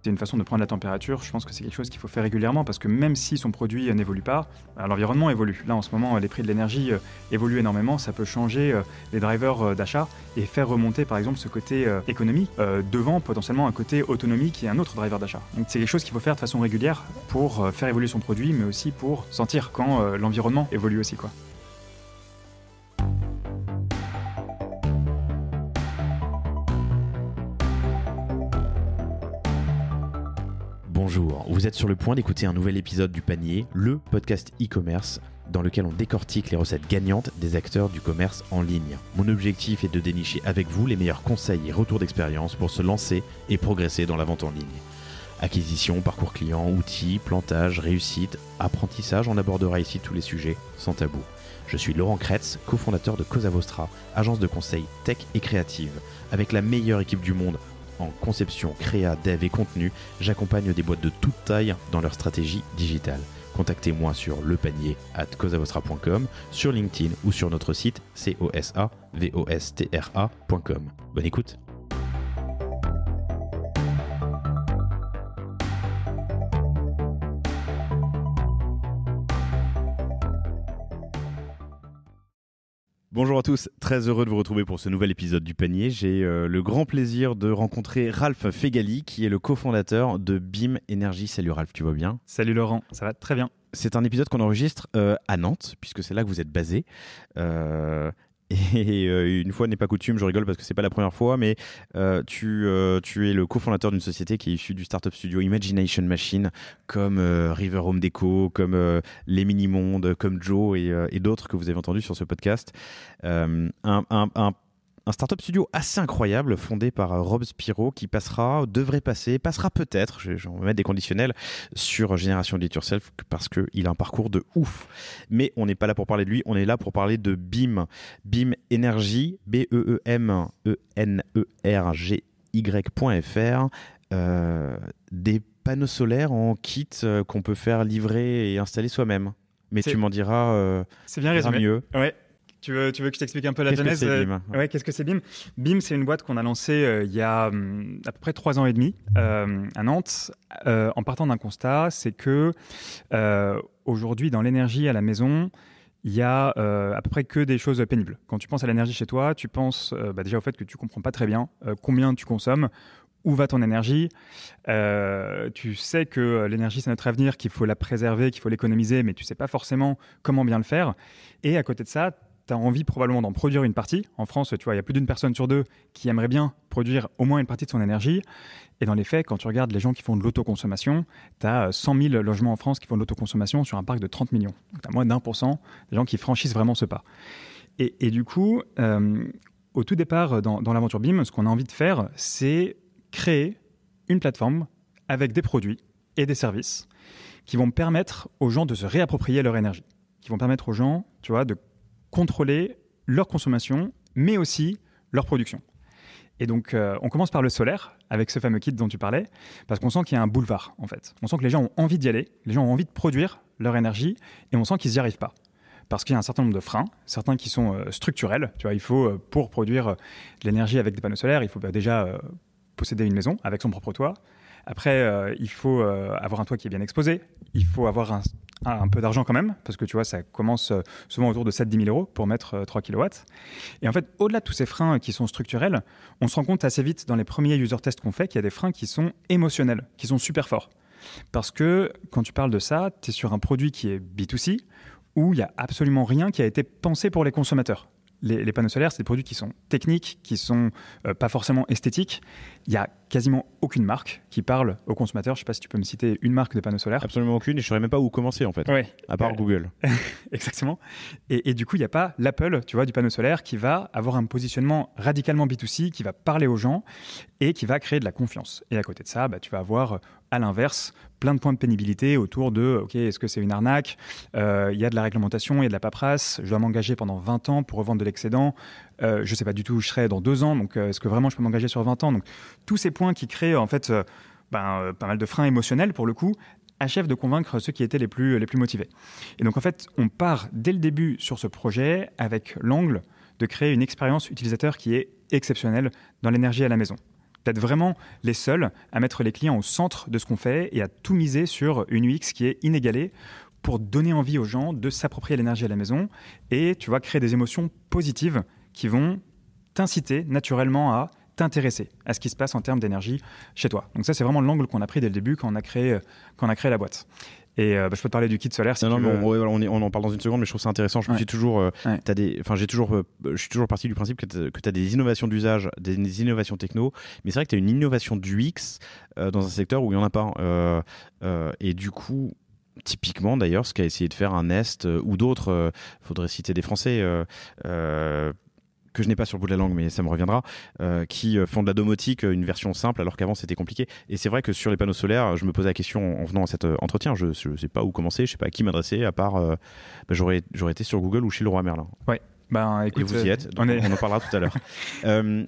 C'est une façon de prendre la température, je pense que c'est quelque chose qu'il faut faire régulièrement parce que même si son produit n'évolue pas, l'environnement évolue. Là en ce moment, les prix de l'énergie évoluent énormément, ça peut changer les drivers d'achat et faire remonter par exemple ce côté économie devant potentiellement un côté autonomie qui est un autre driver d'achat. Donc c'est quelque chose qu'il faut faire de façon régulière pour faire évoluer son produit mais aussi pour sentir quand l'environnement évolue aussi, quoi. Bonjour, vous êtes sur le point d'écouter un nouvel épisode du Panier, le podcast e-commerce dans lequel on décortique les recettes gagnantes des acteurs du commerce en ligne. Mon objectif est de dénicher avec vous les meilleurs conseils et retours d'expérience pour se lancer et progresser dans la vente en ligne. Acquisition, parcours client, outils, plantage, réussite, apprentissage, on abordera ici tous les sujets sans tabou. Je suis Laurent Kretz, cofondateur de Cosa Vostra, agence de conseil tech et créative. Avec la meilleure équipe du monde en conception, créa, dev et contenu, j'accompagne des boîtes de toute taille dans leur stratégie digitale. Contactez-moi sur lepanier@cosavostra.com, sur LinkedIn ou sur notre site cosavostra.com. Bonne écoute. Bonjour à tous, très heureux de vous retrouver pour ce nouvel épisode du Panier. J'ai le grand plaisir de rencontrer Ralph Fegali, qui est le cofondateur de BIM Énergie. Salut Ralph, tu vas bien ? Salut Laurent, ça va très bien. C'est un épisode qu'on enregistre à Nantes, puisque c'est là que vous êtes basé. Et une fois n'est pas coutume, je rigole parce que c'est pas la première fois, mais tu es le cofondateur d'une société qui est issue du startup studio Imagination Machine, comme River Home Déco, comme Les Mini-Mondes, comme Joe et d'autres que vous avez entendus sur ce podcast. Un startup studio assez incroyable fondé par Rob Spiro qui passera peut-être, j'en vais mettre des conditionnels, sur Génération Do It Yourself parce qu'il a un parcours de ouf. Mais on n'est pas là pour parler de lui, on est là pour parler de BIM. BIM Énergie, BEMENERGY.fr, des panneaux solaires en kit qu'on peut faire livrer et installer soi-même. Mais tu m'en diras, c'est bien résumé. Mieux. Ouais. Tu veux que je t'explique un peu la genèse ? Qu'est-ce que c'est BIM ? Ouais, qu'est-ce que c'est BIM ? BIM, c'est une boîte qu'on a lancée il y a à peu près 3 ans et demi à Nantes, en partant d'un constat, c'est que aujourd'hui, dans l'énergie à la maison, il y a à peu près que des choses pénibles. Quand tu penses à l'énergie chez toi, tu penses déjà au fait que tu comprends pas très bien combien tu consommes, où va ton énergie. Tu sais que l'énergie, c'est notre avenir, qu'il faut la préserver, qu'il faut l'économiser, mais tu sais pas forcément comment bien le faire. Et à côté de ça, tu as envie probablement d'en produire une partie. En France, tu vois, il y a plus d'une personne sur 2 qui aimerait bien produire au moins une partie de son énergie. Et dans les faits, quand tu regardes les gens qui font de l'autoconsommation, tu as 100 000 logements en France qui font de l'autoconsommation sur un parc de 30 millions. Donc tu as moins d'1% des gens qui franchissent vraiment ce pas. Et du coup, au tout départ, dans l'aventure BIM, ce qu'on a envie de faire, c'est créer une plateforme avec des produits et des services qui vont permettre aux gens de se réapproprier leur énergie, qui vont permettre aux gens, tu vois, de contrôler leur consommation, mais aussi leur production. Et donc, on commence par le solaire, avec ce fameux kit dont tu parlais, parce qu'on sent qu'il y a un boulevard, en fait. On sent que les gens ont envie d'y aller, les gens ont envie de produire leur énergie, et on sent qu'ils n'y arrivent pas. Parce qu'il y a un certain nombre de freins, certains qui sont structurels. Tu vois, il faut, pour produire de l'énergie avec des panneaux solaires, il faut déjà posséder une maison avec son propre toit. Après, il faut avoir un toit qui est bien exposé. Il faut avoir un peu d'argent quand même, parce que tu vois, ça commence souvent autour de 7-10 000 euros pour mettre 3 kW. Et en fait, au-delà de tous ces freins qui sont structurels, on se rend compte assez vite dans les premiers user tests qu'on fait qu'il y a des freins qui sont émotionnels, qui sont super forts. Parce que quand tu parles de ça, tu es sur un produit qui est B2C, où il n'y a absolument rien qui a été pensé pour les consommateurs. Les panneaux solaires, c'est des produits qui sont techniques, qui sont pas forcément esthétiques. Il n'y a quasiment aucune marque qui parle aux consommateurs. Je ne sais pas si tu peux me citer une marque de panneaux solaires. Absolument aucune, et je ne saurais même pas où commencer en fait, à part Google. Exactement. Et du coup, il n'y a pas l'Apple, tu vois, du panneau solaire qui va avoir un positionnement radicalement B2C, qui va parler aux gens et qui va créer de la confiance. Et à côté de ça, tu vas avoir à l'inverse plein de points de pénibilité autour de ok, est-ce que c'est une arnaque, il y a de la réglementation, il y a de la paperasse, je dois m'engager pendant 20 ans pour revendre de l'excédent, je ne sais pas du tout où je serai dans 2 ans, donc est-ce que vraiment je peux m'engager sur 20 ans. Donc tous ces points qui créent en fait pas mal de freins émotionnels pour le coup, achèvent de convaincre ceux qui étaient les plus motivés. Et donc en fait, on part dès le début sur ce projet avec l'angle de créer une expérience utilisateur qui est exceptionnelle dans l'énergie à la maison. peut-être vraiment les seuls à mettre les clients au centre de ce qu'on fait et à tout miser sur une UX qui est inégalée pour donner envie aux gens de s'approprier l'énergie à la maison et tu vas créer des émotions positives qui vont t'inciter naturellement à t'intéresser à ce qui se passe en termes d'énergie chez toi. Donc ça, c'est vraiment l'angle qu'on a pris dès le début quand on a créé la boîte. Et je peux te parler du kit solaire si tu veux. On en parle dans une seconde, mais je trouve ça intéressant. Je suis toujours parti du principe que tu as des innovations d'usage, des innovations techno, mais c'est vrai que tu as une innovation d'UX dans un secteur où il n'y en a pas. Et du coup, typiquement d'ailleurs, ce qu'a essayé de faire un Nest ou d'autres, faudrait citer des Français que je n'ai pas sur le bout de la langue, mais ça me reviendra, qui font de la domotique une version simple, alors qu'avant c'était compliqué. Et c'est vrai que sur les panneaux solaires, je me posais la question en venant à cet entretien, je ne sais pas où commencer, je ne sais pas à qui m'adresser, à part j'aurais été sur Google ou chez Leroy Merlin. Ouais. Écoute, et vous y êtes, donc on en parlera tout à l'heure.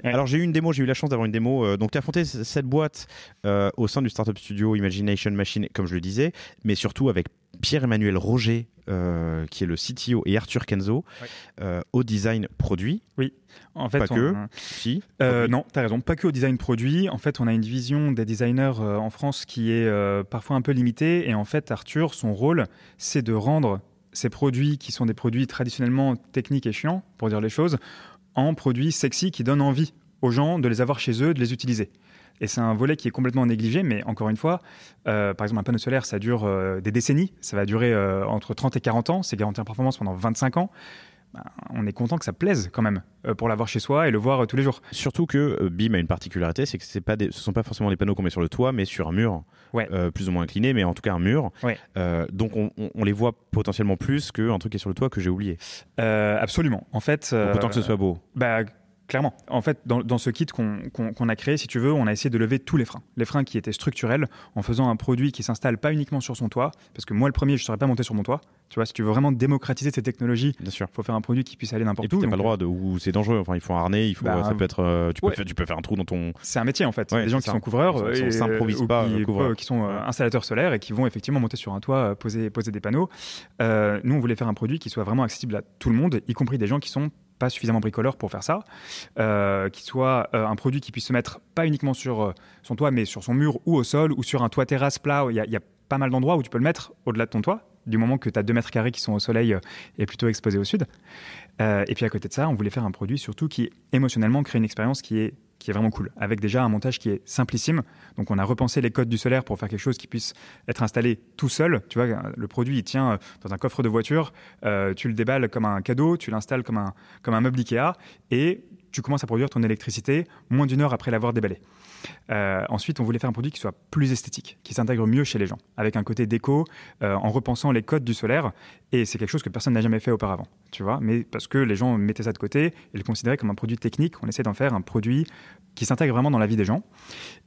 Alors j'ai eu la chance d'avoir une démo. Donc tu as fondé cette boîte au sein du startup studio Imagination Machine, comme je le disais, mais surtout avec Pierre-Emmanuel Roger, qui est le CTO, et Arthur Kenzo, au design produit. Oui, en fait. Pas que, si. Non, tu as raison, pas que au design produit. En fait, on a une vision des designers en France qui est parfois un peu limitée. Et en fait, Arthur, son rôle, c'est de rendre ces produits qui sont des produits traditionnellement techniques et chiants, pour dire les choses, en produits sexy qui donnent envie aux gens de les avoir chez eux, de les utiliser. Et c'est un volet qui est complètement négligé, mais encore une fois, par exemple, un panneau solaire, ça dure des décennies, ça va durer entre 30 et 40 ans, c'est garanti en performance pendant 25 ans. On est content que ça plaise quand même pour l'avoir chez soi et le voir tous les jours. Surtout que BIM a une particularité, c'est que ce ne sont pas forcément des panneaux qu'on met sur le toit, mais sur un mur, plus ou moins incliné, mais en tout cas un mur. Ouais. Donc on les voit potentiellement plus qu'un truc qui est sur le toit que j'ai oublié. Absolument. En fait, autant que ce soit beau. Clairement. En fait, dans ce kit qu'on a créé, si tu veux, on a essayé de lever tous les freins. Les freins qui étaient structurels, en faisant un produit qui s'installe pas uniquement sur son toit, parce que moi, le premier, je ne saurais pas monter sur mon toit. Tu vois, si tu veux vraiment démocratiser ces technologies, il faut faire un produit qui puisse aller n'importe où. Et puis, tu n'as pas le droit ou c'est dangereux. Enfin, il faut un harnais, ça peut être... tu peux faire un trou dans ton... C'est un métier, en fait. Des gens qui sont couvreurs, qui s'improvisent pas, qui sont installateurs solaires et qui vont effectivement monter sur un toit, poser des panneaux. Nous, on voulait faire un produit qui soit vraiment accessible à tout le monde, y compris des gens qui sont pas suffisamment bricoleur pour faire ça, qui soit un produit qui puisse se mettre pas uniquement sur son toit, mais sur son mur ou au sol, ou sur un toit terrasse plat. Il y a pas mal d'endroits où tu peux le mettre au-delà de ton toit, du moment que tu as 2 mètres carrés qui sont au soleil et plutôt exposés au sud. Et puis à côté de ça, on voulait faire un produit surtout qui émotionnellement crée une expérience qui est vraiment cool, avec déjà un montage qui est simplissime. Donc on a repensé les codes du solaire pour faire quelque chose qui puisse être installé tout seul. Tu vois, le produit il tient dans un coffre de voiture, tu le déballes comme un cadeau, tu l'installes comme un meuble Ikea et tu commences à produire ton électricité moins d'1 heure après l'avoir déballé. Ensuite, on voulait faire un produit qui soit plus esthétique, qui s'intègre mieux chez les gens, avec un côté déco, en repensant les codes du solaire. Et c'est quelque chose que personne n'a jamais fait auparavant, tu vois. Mais parce que les gens mettaient ça de côté et le considéraient comme un produit technique, on essaie d'en faire un produit qui s'intègre vraiment dans la vie des gens.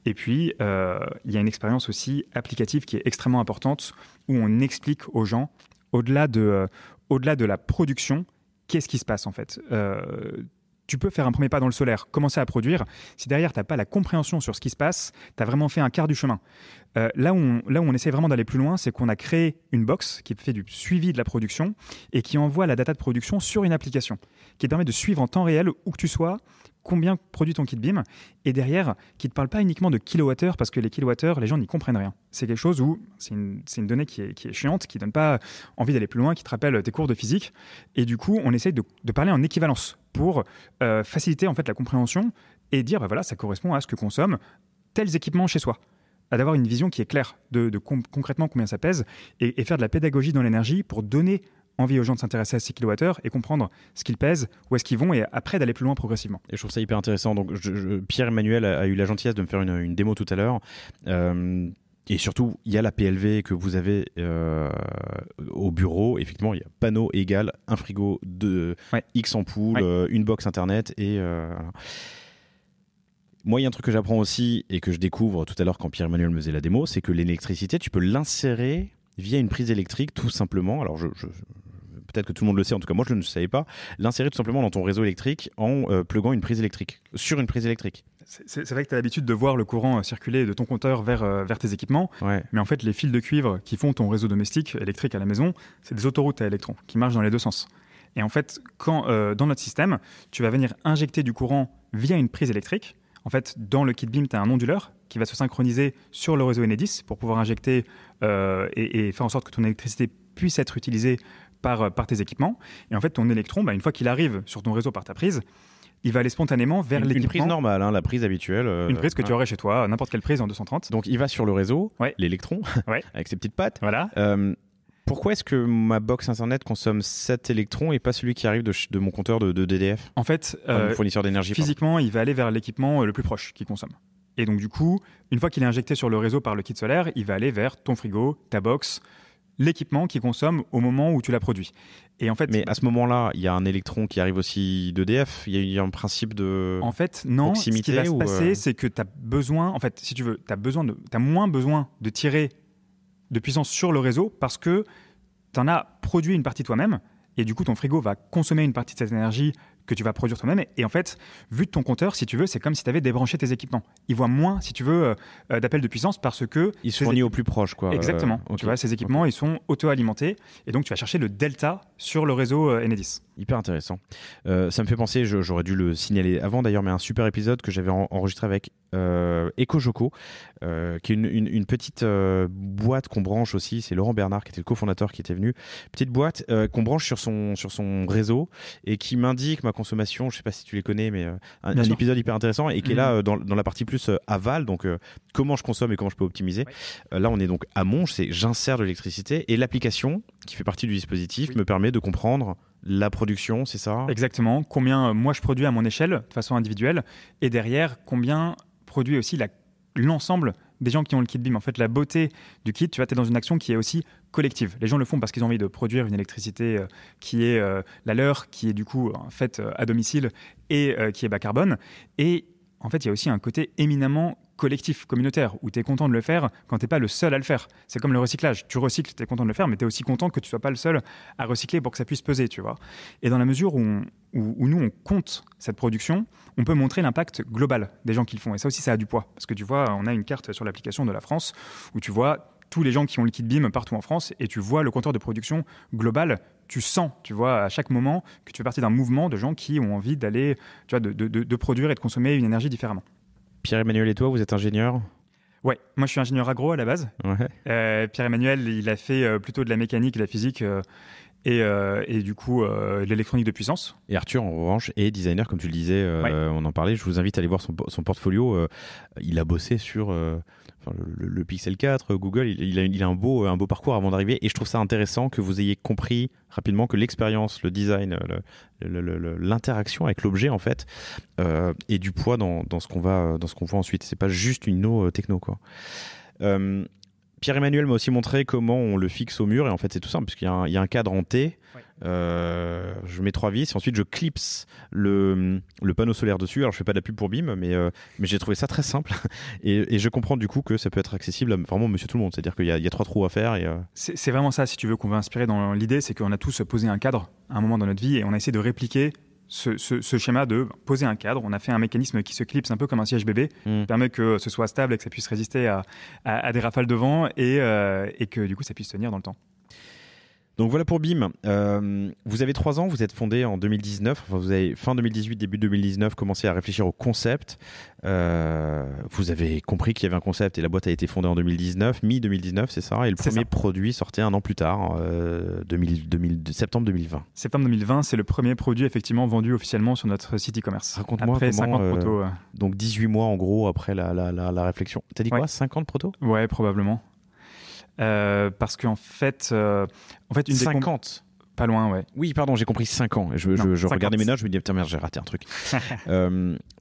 Et puis, il y a une expérience aussi applicative qui est extrêmement importante, où on explique aux gens, au-delà de la production, qu'est-ce qui se passe en fait. Tu peux faire un premier pas dans le solaire, commencer à produire. Si derrière, tu n'as pas la compréhension sur ce qui se passe, tu as vraiment fait un quart du chemin. Là où on essaie vraiment d'aller plus loin, c'est qu'on a créé une box qui fait du suivi de la production et qui envoie la data de production sur une application qui te permet de suivre en temps réel, où que tu sois, combien produit ton kit BIM, et derrière, qui ne te parle pas uniquement de kilowattheures, parce que les kilowattheures, les gens n'y comprennent rien. C'est quelque chose où c'est une donnée qui est chiante, qui ne donne pas envie d'aller plus loin, qui te rappelle tes cours de physique. Et du coup, on essaye de parler en équivalence pour faciliter en fait la compréhension et dire, voilà, ça correspond à ce que consomment tels équipements chez soi. D'avoir une vision qui est claire de concrètement combien ça pèse et faire de la pédagogie dans l'énergie pour donner envie aux gens de s'intéresser à ces kilowattheures et comprendre ce qu'ils pèsent, où est-ce qu'ils vont, et après d'aller plus loin progressivement. Et je trouve ça hyper intéressant. Donc, Pierre-Emmanuel a eu la gentillesse de me faire une démo tout à l'heure. Et surtout, il y a la PLV que vous avez au bureau. Effectivement, il y a panneau égal, un frigo, X ampoules, une box internet et... voilà. Moi, il y a un truc que j'apprends aussi et que je découvre tout à l'heure quand Pierre-Emmanuel me faisait la démo, c'est que l'électricité, tu peux l'insérer via une prise électrique tout simplement. Alors, peut-être que tout le monde le sait, en tout cas moi je ne le savais pas, l'insérer tout simplement dans ton réseau électrique en pluguant une prise électrique, sur une prise électrique. C'est vrai que tu as l'habitude de voir le courant circuler de ton compteur vers tes équipements, mais en fait les fils de cuivre qui font ton réseau domestique électrique à la maison, c'est des autoroutes à électrons qui marchent dans les deux sens. Et en fait, quand dans notre système, tu vas venir injecter du courant via une prise électrique, En fait, dans le kit BIM, tu as un onduleur qui va se synchroniser sur le réseau Enedis pour pouvoir injecter et faire en sorte que ton électricité puisse être utilisée par tes équipements. Et en fait, ton électron, une fois qu'il arrive sur ton réseau par ta prise, il va aller spontanément vers l'équipement. Une prise normale, la prise habituelle. Une prise que tu aurais chez toi, n'importe quelle prise en 230. Donc, il va sur le réseau, l'électron, avec ses petites pattes. Voilà. Pourquoi est-ce que ma box internet consomme 7 électrons et pas celui qui arrive de mon compteur de DDF, en fait, fournisseur d'énergie, physiquement, il va aller vers l'équipement le plus proche qui consomme. Et donc, du coup, une fois qu'il est injecté sur le réseau par le kit solaire, il va aller vers ton frigo, ta box, l'équipement qui consomme au moment où tu l'as produit. Et en fait, mais à ce moment-là, il y a un électron qui arrive aussi d'EDF. Il y a un principe de en fait, non. proximité. Ce qui va se passer, c'est que tu as besoin, en fait, si tu veux, t'as moins besoin de tirer de puissance sur le réseau parce que tu en as produit une partie toi-même. Et du coup, ton frigo va consommer une partie de cette énergie que tu vas produire toi-même. Et en fait, vu de ton compteur, si tu veux, c'est comme si tu avais débranché tes équipements. Il voit moins, si tu veux, d'appels de puissance parce que... Il se fournit au plus proche, quoi. Exactement. Tu vois, ces équipements, ils sont auto-alimentés. Et donc, tu vas chercher le delta sur le réseau Enedis. Hyper intéressant. Ça me fait penser, j'aurais dû le signaler avant d'ailleurs, mais un super épisode que j'avais enregistré avec EcoJoco, qui est une petite boîte qu'on branche aussi. C'est Laurent Bernard qui était le cofondateur qui était venu. Petite boîte qu'on branche sur son réseau et qui m'indique ma consommation. Je ne sais pas si tu les connais, mais un épisode hyper intéressant et qui est là dans la partie plus aval, donc comment je consomme et comment je peux optimiser. Là, on est donc à Monge, j'insère de l'électricité et l'application qui fait partie du dispositif me permet de comprendre la production, c'est ça ? Exactement. Combien moi je produis à mon échelle de façon individuelle et derrière combien produit aussi l'ensemble des gens qui ont le kit BIM. En fait, la beauté du kit, tu vois, tu es dans une action qui est aussi collective. Les gens le font parce qu'ils ont envie de produire une électricité qui est la leur, qui est du coup faite à domicile et qui est bas carbone. Et en fait, il y a aussi un côté éminemment collectif, communautaire, où tu es content de le faire quand tu n'es pas le seul à le faire. C'est comme le recyclage. Tu recycles, tu es content de le faire, mais tu es aussi content que tu ne sois pas le seul à recycler pour que ça puisse peser, tu vois. Et dans la mesure où nous, on compte cette production, on peut montrer l'impact global des gens qui le font. Et ça aussi, ça a du poids. Parce que tu vois, on a une carte sur l'application de la France où tu vois tous les gens qui ont le kit BIM partout en France et tu vois le compteur de production global. Tu sens, tu vois, à chaque moment que tu fais partie d'un mouvement de gens qui ont envie d'aller, tu vois, de produire et de consommer une énergie différemment. Pierre-Emmanuel et toi, vous êtes ingénieur ? Ouais, moi je suis ingénieur agro à la base. Ouais. Pierre-Emmanuel, il a fait plutôt de la mécanique, de la physique et du coup de l'électronique de puissance. Et Arthur, en revanche, est designer, comme tu le disais, on en parlait. Je vous invite à aller voir son portfolio. Il a bossé sur le Pixel 4, Google. Il a un beau parcours avant d'arriver. Et je trouve ça intéressant que vous ayez compris rapidement que l'expérience, le design, l'interaction avec l'objet, en fait, est du poids dans ce qu'on voit ensuite. C'est pas juste une inno techno, quoi. Pierre-Emmanuel m'a aussi montré comment on le fixe au mur et en fait c'est tout simple puisqu'il y a un cadre en T. Je mets 3 vis et ensuite je clipse le panneau solaire dessus. Alors je fais pas de la pub pour BIM mais j'ai trouvé ça très simple et je comprends du coup que ça peut être accessible à vraiment monsieur tout le monde. C'est-à-dire qu'il y a 3 trous à faire. C'est vraiment ça, si tu veux, qu'on veut inspirer dans l'idée, c'est qu'on a tous posé un cadre à un moment dans notre vie et on a essayé de répliquer ce schéma de poser un cadre. On a fait un mécanisme qui se clipse un peu comme un siège bébé, qui permet que ce soit stable et que ça puisse résister à des rafales de vent et que du coup ça puisse tenir dans le temps. Donc voilà pour BIM. Vous avez 3 ans, vous êtes fondé en 2019, enfin vous avez fin 2018, début 2019 commencé à réfléchir au concept. Vous avez compris qu'il y avait un concept et la boîte a été fondée en 2019, mi-2019 c'est ça, et le premier produit sortait un an plus tard, septembre 2020. Septembre 2020, c'est le premier produit effectivement vendu officiellement sur notre site e-commerce. Raconte-moi après comment, 50 protos. Donc 18 mois en gros après la réflexion. T'as dit quoi, 50 protos ? Ouais, probablement. Parce qu'en fait, une 50 pas loin, ouais. Oui, pardon, j'ai compris 5 ans. Je regardais mes notes, je me disais, putain, merde, j'ai raté un truc.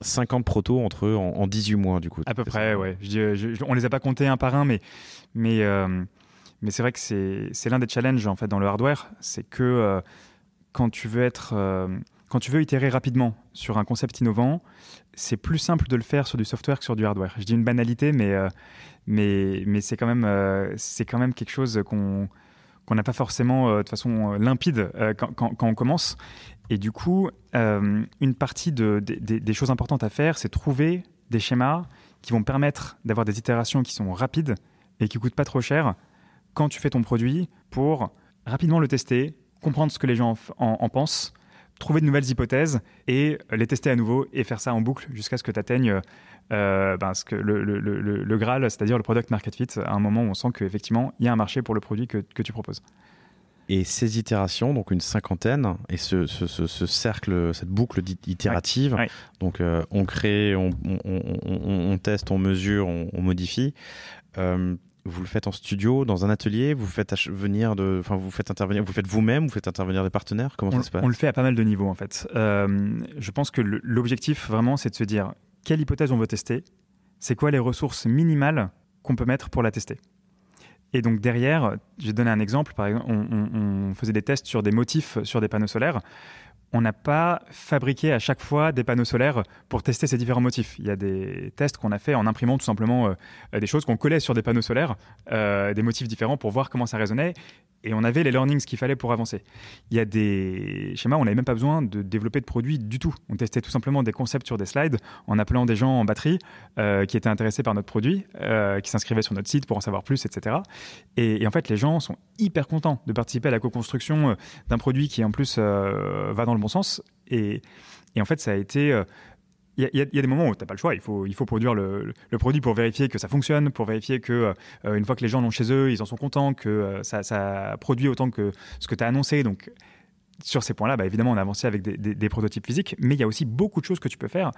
50 protos en 18 mois, du coup. À peu près, ouais. On les a pas comptés un par un, mais c'est vrai que c'est l'un des challenges en fait dans le hardware, c'est que quand tu veux itérer rapidement sur un concept innovant, c'est plus simple de le faire sur du software que sur du hardware. Je dis une banalité, mais c'est quand même quelque chose qu'on n'a pas forcément de façon limpide quand on commence. Et du coup, une partie des choses importantes à faire, c'est trouver des schémas qui vont permettre d'avoir des itérations qui sont rapides et qui ne coûtent pas trop cher quand tu fais ton produit pour rapidement le tester, comprendre ce que les gens en pensent, trouver de nouvelles hypothèses et les tester à nouveau et faire ça en boucle jusqu'à ce que tu atteignes le Graal, c'est-à-dire le product market fit, à un moment où on sent qu'effectivement, il y a un marché pour le produit que tu proposes. Et ces itérations, donc une cinquantaine, et ce cercle, cette boucle itérative, ouais. Donc on crée, on teste, on mesure, on modifie. Vous le faites en studio, dans un atelier, vous faites vous faites intervenir, vous faites vous-même, vous faites intervenir des partenaires. Comment ça se passe ? On le fait à pas mal de niveaux en fait. Je pense que l'objectif vraiment, c'est de se dire quelle hypothèse on veut tester, c'est quoi les ressources minimales qu'on peut mettre pour la tester. Et donc derrière, je vais donner un exemple. Par exemple, on faisait des tests sur des motifs sur des panneaux solaires. On n'a pas fabriqué à chaque fois des panneaux solaires pour tester ces différents motifs. Il y a des tests qu'on a fait en imprimant tout simplement des choses qu'on collait sur des panneaux solaires, des motifs différents pour voir comment ça résonnait. Et on avait les learnings qu'il fallait pour avancer. Il y a des schémas où on n'avait même pas besoin de développer de produits du tout. On testait tout simplement des concepts sur des slides en appelant des gens en batterie qui étaient intéressés par notre produit, qui s'inscrivaient sur notre site pour en savoir plus, etc. Et en fait, les gens sont hyper contents de participer à la co-construction d'un produit qui, en plus, va dans le bon sens. Et en fait, ça a été... Il y a des moments où tu n'as pas le choix. Il faut produire le produit pour vérifier que ça fonctionne, pour vérifier que une fois que les gens l'ont chez eux, ils en sont contents, que ça produit autant que ce que tu as annoncé. Donc, sur ces points-là, évidemment, on a avancé avec des prototypes physiques, mais il y a aussi beaucoup de choses que tu peux faire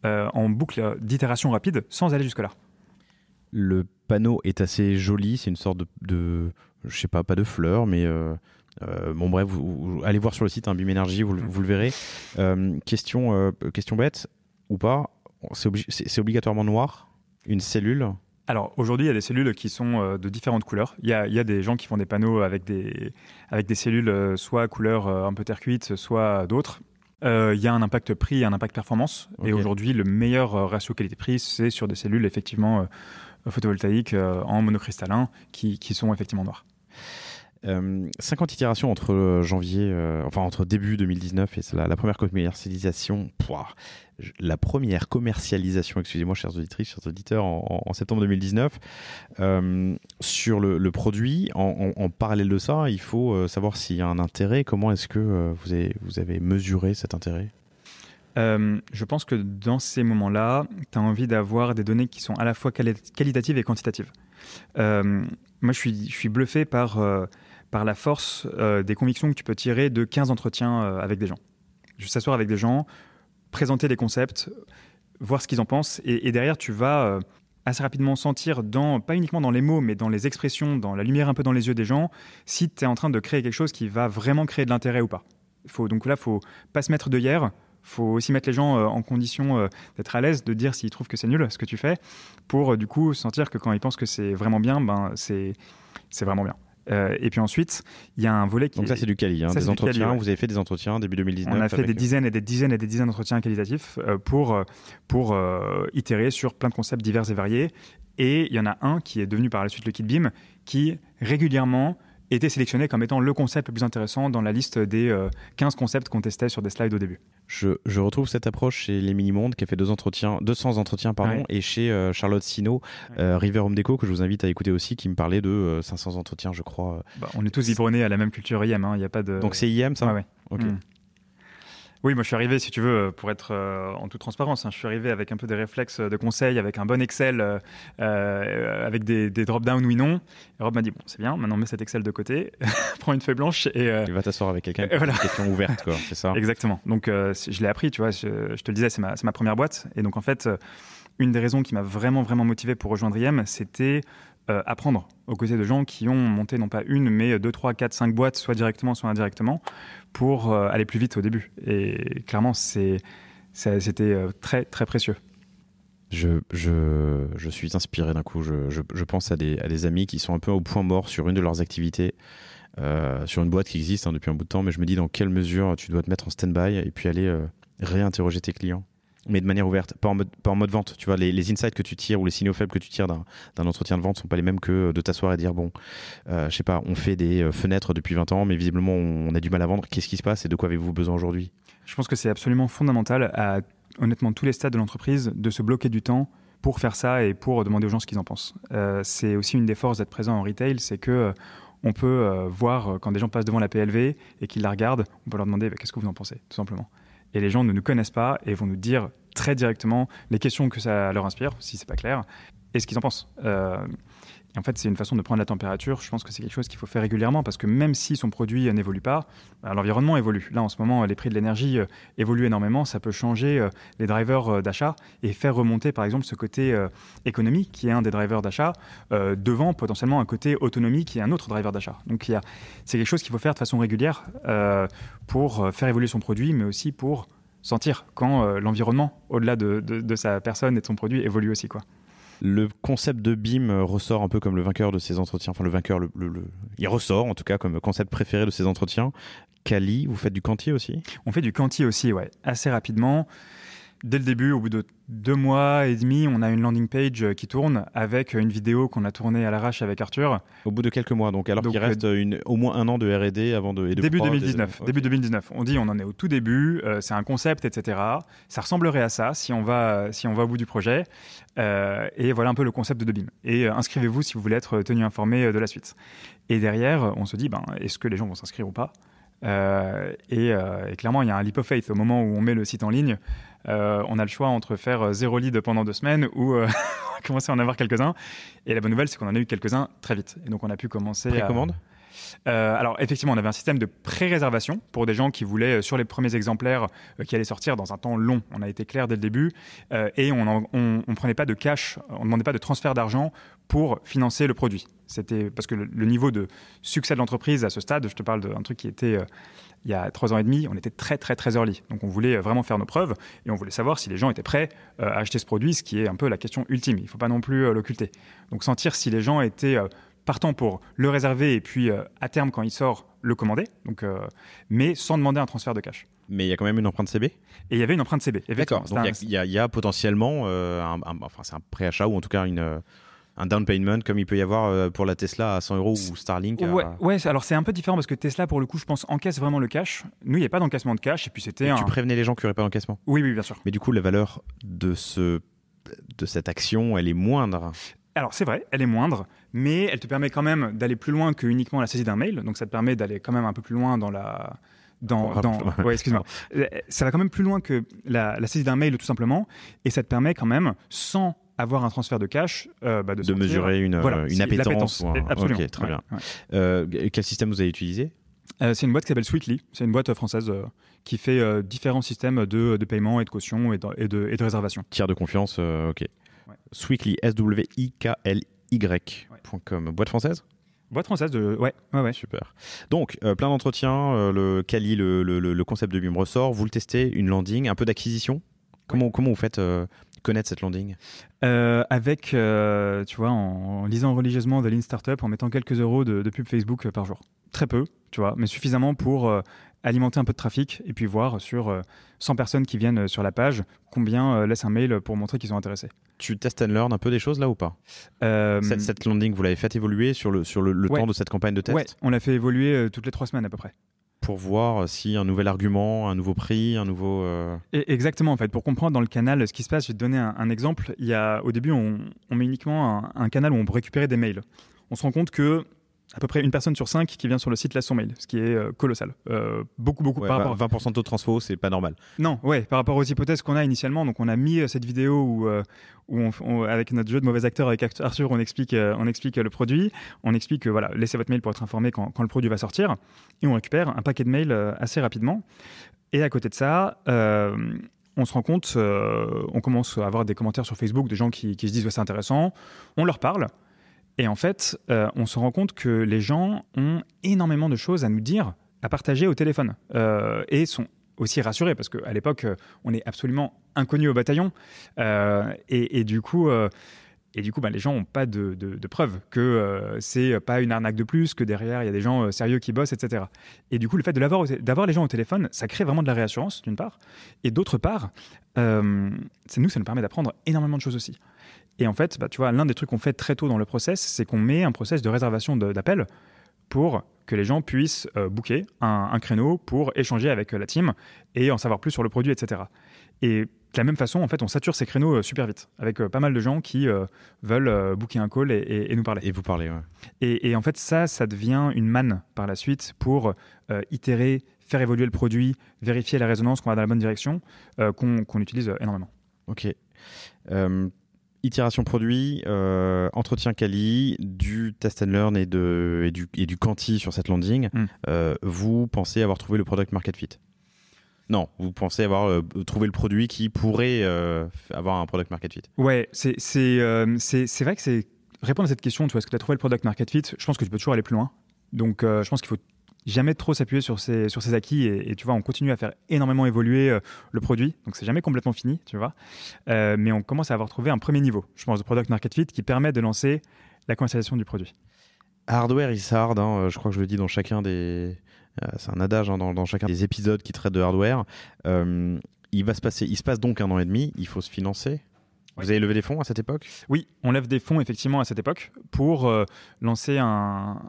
en boucle d'itération rapide sans aller jusque-là. Le panneau est assez joli. C'est une sorte de je sais pas de fleurs, mais... bon bref, vous allez voir sur le site BIM Énergie, vous le verrez. Question bête ou pas, c'est obligatoirement noir, une cellule? Alors aujourd'hui, il y a des cellules qui sont de différentes couleurs. Il y a des gens qui font des panneaux avec des cellules soit couleur un peu terre cuite, soit d'autres. Il y a un impact prix et un impact performance. Okay. Et aujourd'hui, le meilleur ratio qualité-prix, c'est sur des cellules effectivement photovoltaïques en monocristallin qui sont effectivement noires. 50 itérations entre début 2019 et la première commercialisation. La première commercialisation, excusez-moi, chers auditrices, chers auditeurs, en septembre 2019. Sur le produit, en parallèle de ça, il faut savoir s'il y a un intérêt. Comment est-ce que vous avez mesuré cet intérêt ? Je pense que dans ces moments-là, tu as envie d'avoir des données qui sont à la fois qualitatives et quantitatives. Moi, je suis bluffé par la force des convictions que tu peux tirer de 15 entretiens avec des gens. Juste s'asseoir avec des gens, présenter des concepts, voir ce qu'ils en pensent, et derrière, tu vas assez rapidement sentir, pas uniquement dans les mots, mais dans les expressions, dans la lumière un peu dans les yeux des gens, si tu es en train de créer quelque chose qui va vraiment créer de l'intérêt ou pas. Donc là, il ne faut pas se mettre d'œillères. Il faut aussi mettre les gens en condition d'être à l'aise, de dire s'ils trouvent que c'est nul ce que tu fais, pour du coup sentir que quand ils pensent que c'est vraiment bien, c'est vraiment bien. Et puis ensuite, il y a un volet qui... Donc ça, c'est du quali, des entretiens. Quali, ouais. Vous avez fait des entretiens début 2019. On a fait des dizaines et des dizaines et des dizaines d'entretiens qualitatifs pour itérer sur plein de concepts divers et variés. Et il y en a un qui est devenu par la suite le kit BIM, qui régulièrement était sélectionné comme étant le concept le plus intéressant dans la liste des 15 concepts qu'on testait sur des slides au début. Je retrouve cette approche chez Les Mini-Mondes qui a fait 200 entretiens, ouais. Et chez Charlotte Sino, ouais. River Home Déco, que je vous invite à écouter aussi, qui me parlait de 500 entretiens, je crois. On est tous biberonnés à la même culture IM, y a pas de... Donc c'est IM, ça ? Ouais. Ok. Oui, moi je suis arrivé, si tu veux, pour être en toute transparence, je suis arrivé avec un peu des réflexes de conseil, avec un bon Excel, avec des drop-down oui, non. Et Rob m'a dit, bon, c'est bien, maintenant mets cet Excel de côté, prends une feuille blanche et... Il va t'asseoir avec quelqu'un, voilà. Une question ouverte, quoi, c'est ça ? Exactement. Donc je l'ai appris, tu vois, je te le disais, c'est ma première boîte. Et donc en fait, une des raisons qui m'a vraiment, vraiment motivé pour rejoindre IM, c'était apprendre aux côtés de gens qui ont monté non pas une, mais 2, 3, 4, 5 boîtes, soit directement, soit indirectement, pour aller plus vite au début. Et clairement, c'était très, très précieux. Je suis inspiré d'un coup. Je pense à des amis qui sont un peu au point mort sur une de leurs activités, sur une boîte qui existe depuis un bout de temps, mais je me dis dans quelle mesure tu dois te mettre en stand-by et puis aller réinterroger tes clients. Mais de manière ouverte, pas en mode vente. Tu vois, les insights que tu tires ou les signaux faibles que tu tires d'un entretien de vente sont pas les mêmes que de t'asseoir et dire bon, je sais pas, on fait des fenêtres depuis 20 ans, mais visiblement on a du mal à vendre. Qu'est-ce qui se passe et de quoi avez-vous besoin aujourd'hui ? Je pense que c'est absolument fondamental à honnêtement tous les stades de l'entreprise de se bloquer du temps pour faire ça et pour demander aux gens ce qu'ils en pensent. C'est aussi une des forces d'être présent en retail, c'est que On peut voir quand des gens passent devant la PLV et qu'ils la regardent, on peut leur demander qu'est-ce que vous en pensez, tout simplement. Et les gens ne nous connaissent pas et vont nous dire très directement les questions que ça leur inspire, si c'est pas clair, et ce qu'ils en pensent. Et en fait, c'est une façon de prendre la température. Je pense que c'est quelque chose qu'il faut faire régulièrement parce que même si son produit n'évolue pas, l'environnement évolue. Là, en ce moment, les prix de l'énergie évoluent énormément. Ça peut changer les drivers d'achat et faire remonter, par exemple, ce côté économie, qui est un des drivers d'achat, devant potentiellement un côté autonomie, qui est un autre driver d'achat. Donc, c'est quelque chose qu'il faut faire de façon régulière pour faire évoluer son produit, mais aussi pour sentir quand l'environnement, au-delà de sa personne et de son produit, évolue aussi, quoi. Le concept de BIM ressort un peu comme le vainqueur de ces entretiens. Enfin, le vainqueur, il ressort en tout cas comme concept préféré de ces entretiens. Cali, vous faites du Quanti aussi ? On fait du Quanti aussi, ouais, assez rapidement. Dès le début, au bout de 2 mois et demi, on a une landing page qui tourne avec une vidéo qu'on a tournée à l'arrache avec Arthur. Au bout de quelques mois, donc qu'il reste au moins 1 an de R&D avant de début 2019. Début 2019. On dit on en est au tout début, c'est un concept, etc. Ça ressemblerait à ça si on va au bout du projet. Et voilà un peu le concept de BIM. Et inscrivez-vous si vous voulez être tenu informé de la suite. Et derrière, on se dit est-ce que les gens vont s'inscrire ou pas ? Et clairement, il y a un leap of faith au moment où on met le site en ligne. On a le choix entre faire 0 lead pendant 2 semaines ou commencer à en avoir quelques-uns. Et la bonne nouvelle, c'est qu'on en a eu quelques-uns très vite. Et donc, on a pu commencer Précommande ? Alors, effectivement, on avait un système de pré-réservation pour des gens qui voulaient, sur les premiers exemplaires, qui allaient sortir dans un temps long. On a été clair dès le début. Et on ne prenait pas de cash, on ne demandait pas de transfert d'argent pour financer le produit. C'était parce que le niveau de succès de l'entreprise à ce stade, je te parle d'un truc qui était il y a 3 ans et demi, on était très très très early. Donc on voulait vraiment faire nos preuves et on voulait savoir si les gens étaient prêts à acheter ce produit, ce qui est un peu la question ultime. Il ne faut pas non plus l'occulter. Donc sentir si les gens étaient partants pour le réserver et puis à terme quand il sort, le commander, donc, mais sans demander un transfert de cash. Mais il y a quand même une empreinte CB ? Et il y avait une empreinte CB. D'accord, donc il y a potentiellement, c'est un préachat ou en tout cas un down payment comme il peut y avoir pour la Tesla à 100 € ou Starlink. Ouais, alors c'est un peu différent parce que Tesla, pour le coup, je pense, encaisse vraiment le cash. Nous, il n'y a pas d'encaissement de cash. Et puis c'était Tu prévenais les gens qu'il n'y aurait pas d'encaissement ? Oui, bien sûr. Mais du coup, la valeur de cette action, elle est moindre. Alors c'est vrai, elle est moindre, mais elle te permet quand même d'aller plus loin que uniquement la saisie d'un mail. Donc ça te permet d'aller quand même un peu plus loin dans la... Ouais, excuse-moi. Ça va quand même plus loin que la saisie d'un mail tout simplement. Et ça te permet quand même, sans avoir un transfert de cash, de mesurer une appétence. Absolument. Ok, très bien. Ouais. Quel système vous avez utilisé ? C'est une boîte qui s'appelle Sweetly. C'est une boîte française qui fait différents systèmes de paiement et de caution et de réservation. Tiers de confiance, ok. Ouais. Sweetly, SWIKLY.com. Boîte française ? Boîte française ouais. Super. Donc, plein d'entretiens, le Cali, le concept de BIM ressort. Vous le testez, une landing, un peu d'acquisition. Comment vous faites connaître cette landing ? Avec, tu vois, en lisant religieusement The Lean Startup, en mettant quelques euros de pub Facebook par jour. Très peu, tu vois, mais suffisamment pour alimenter un peu de trafic et puis voir sur 100 personnes qui viennent sur la page, combien laissent un mail pour montrer qu'ils sont intéressés. Tu test and learn un peu des choses là ou pas ? Cette landing, vous l'avez fait évoluer sur le temps de cette campagne de test ? Ouais, on l'a fait évoluer toutes les 3 semaines à peu près. Pour voir si un nouvel argument, un nouveau prix, un nouveau... Exactement, en fait. Pour comprendre dans le canal ce qui se passe, je vais te donner un exemple. Au début, on met uniquement un canal où on peut récupérer des mails. On se rend compte que à peu près 1 personne sur 5 qui vient sur le site laisse son mail, ce qui est colossal. Beaucoup par rapport... 20% de taux de transfo, c'est pas normal. Non, par rapport aux hypothèses qu'on a initialement. Donc on a mis cette vidéo où avec notre jeu de mauvais acteurs avec Arthur, on explique le produit, on explique voilà, laissez votre mail pour être informé quand le produit va sortir, et on récupère un paquet de mails assez rapidement. Et à côté de ça, on se rend compte, on commence à avoir des commentaires sur Facebook, des gens qui se disent c'est intéressant, on leur parle. Et en fait, on se rend compte que les gens ont énormément de choses à nous dire, à partager au téléphone, et sont aussi rassurés, parce qu'à l'époque, on est absolument inconnus au bataillon, et du coup, les gens n'ont pas de preuves que c'est pas une arnaque de plus, que derrière, il y a des gens sérieux qui bossent, etc. Et du coup, le fait d'avoir les gens au téléphone, ça crée vraiment de la réassurance, d'une part, et d'autre part, ça nous permet d'apprendre énormément de choses aussi. Et en fait, tu vois, l'un des trucs qu'on fait très tôt dans le process, c'est qu'on met un process de réservation d'appel pour que les gens puissent booker un créneau pour échanger avec la team et en savoir plus sur le produit, etc. Et de la même façon, en fait, on sature ces créneaux super vite, avec pas mal de gens qui veulent booker un call et nous parler. Et vous parlez, ouais. Et en fait, ça devient une manne par la suite pour itérer, faire évoluer le produit, vérifier la résonance, qu'on va dans la bonne direction, qu'on utilise énormément. Ok. Itération produit, entretien quali, du test and learn et du quanti sur cette landing. Vous pensez avoir trouvé le product market fit? Non, vous pensez avoir trouvé le produit qui pourrait avoir un product market fit? Ouais, c'est vrai que c'est répondre à cette question, tu vois, est-ce que tu as trouvé le product market fit? Je pense que tu peux toujours aller plus loin. Donc, je pense qu'il faut jamais trop s'appuyer sur ses acquis et tu vois, on continue à faire énormément évoluer le produit. Donc, c'est jamais complètement fini, tu vois. Mais on commence à avoir trouvé un premier niveau, je pense, de product market fit qui permet de lancer la commercialisation du produit. Hardware is hard, hein, je crois que je le dis dans chacun des... c'est un adage hein, dans chacun des épisodes qui traitent de hardware. Il se passe donc 1 an et demi, il faut se financer. Vous avez levé des fonds à cette époque? Oui, on lève des fonds effectivement à cette époque pour lancer un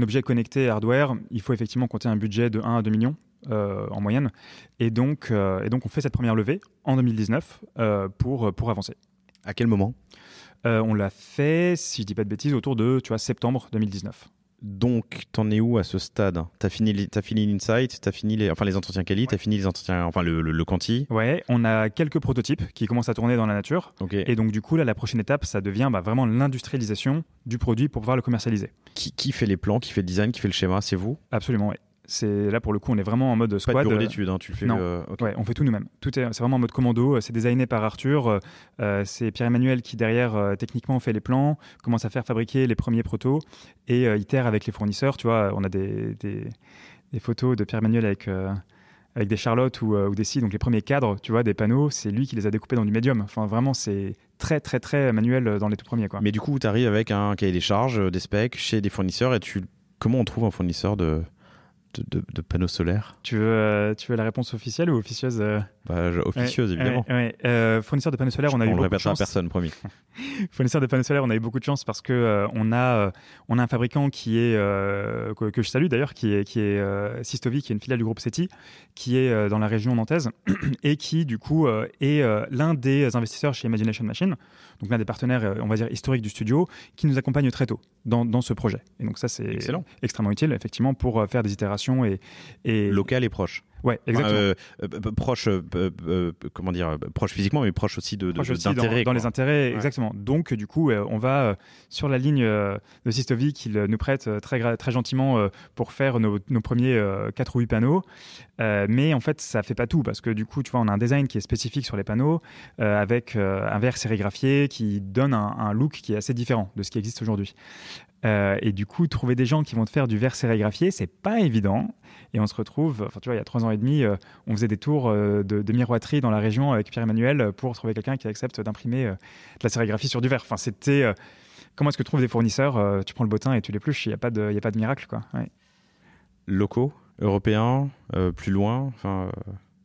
objet connecté hardware. Il faut effectivement compter un budget de 1 à 2 millions en moyenne. Et donc on fait cette première levée en 2019 pour avancer. À quel moment? On l'a fait, si je dis pas de bêtises, autour de septembre 2019. Donc, t'en es où à ce stade? T'as fini l'insight, t'as fini les entretiens quali, t'as fini les entretiens, le quanti? Ouais, on a quelques prototypes qui commencent à tourner dans la nature. Okay. Et donc, du coup, là, la prochaine étape, ça devient vraiment l'industrialisation du produit pour pouvoir le commercialiser. Qui fait les plans, qui fait le design, qui fait le schéma? C'est vous? Absolument, oui. Là, pour le coup, on est vraiment en mode squad. Pas de bureau d'études, hein, tu le fais. Non, okay. Ouais, on fait tout nous-mêmes. C'est vraiment en mode commando. C'est designé par Arthur. C'est Pierre-Emmanuel qui, derrière, techniquement, fait les plans, commence à faire fabriquer les premiers protos et itère avec les fournisseurs. Tu vois, on a des photos de Pierre-Emmanuel avec des Charlotte ou des scies, donc les premiers cadres, tu vois, des panneaux, c'est lui qui les a découpés dans du médium. Enfin, vraiment, c'est très, très, très manuel dans les tout premiers, quoi. Mais du coup, tu arrives avec un cahier des charges, des specs chez des fournisseurs et comment on trouve un fournisseur de panneaux solaires? Tu veux la réponse officielle ou officieuse? Officieuse, évidemment. Fournisseur de panneaux solaires, on a eu beaucoup de chance. On ne le répétera à personne, promis. Fournisseur de panneaux solaires, on a eu beaucoup de chance parce que on a un fabricant qui est que je salue d'ailleurs, qui est Systovi, qui est une filiale du groupe SETI, qui est dans la région nantaise et qui du coup est l'un des investisseurs chez Imagination Machine, donc l'un des partenaires, on va dire historiques du studio, qui nous accompagne très tôt dans ce projet. Et donc ça, c'est excellent, extrêmement utile effectivement pour faire des itérations et local et proche. Ouais, exactement. Proche physiquement, mais proche aussi d'intérêt. Dans les intérêts, ouais. Exactement. Donc, du coup, on va sur la ligne de Systovi qu'il nous prête très gentiment pour faire nos premiers 4 ou 8 panneaux. Mais en fait, ça fait pas tout parce que du coup, tu vois, on a un design qui est spécifique sur les panneaux avec un verre sérigraphié qui donne un look qui est assez différent de ce qui existe aujourd'hui. Et du coup, trouver des gens qui vont te faire du verre sérigraphié, c'est pas évident. Et on se retrouve, tu vois, il y a 3 ans et demi, on faisait des tours de miroiterie dans la région avec Pierre-Emmanuel pour trouver quelqu'un qui accepte d'imprimer de la sérigraphie sur du verre. Enfin, c'était comment est-ce que tu trouves des fournisseurs? Tu prends le bottin et tu l'épluches. Il y a pas de miracle, quoi. Ouais. Locaux, européens, plus loin.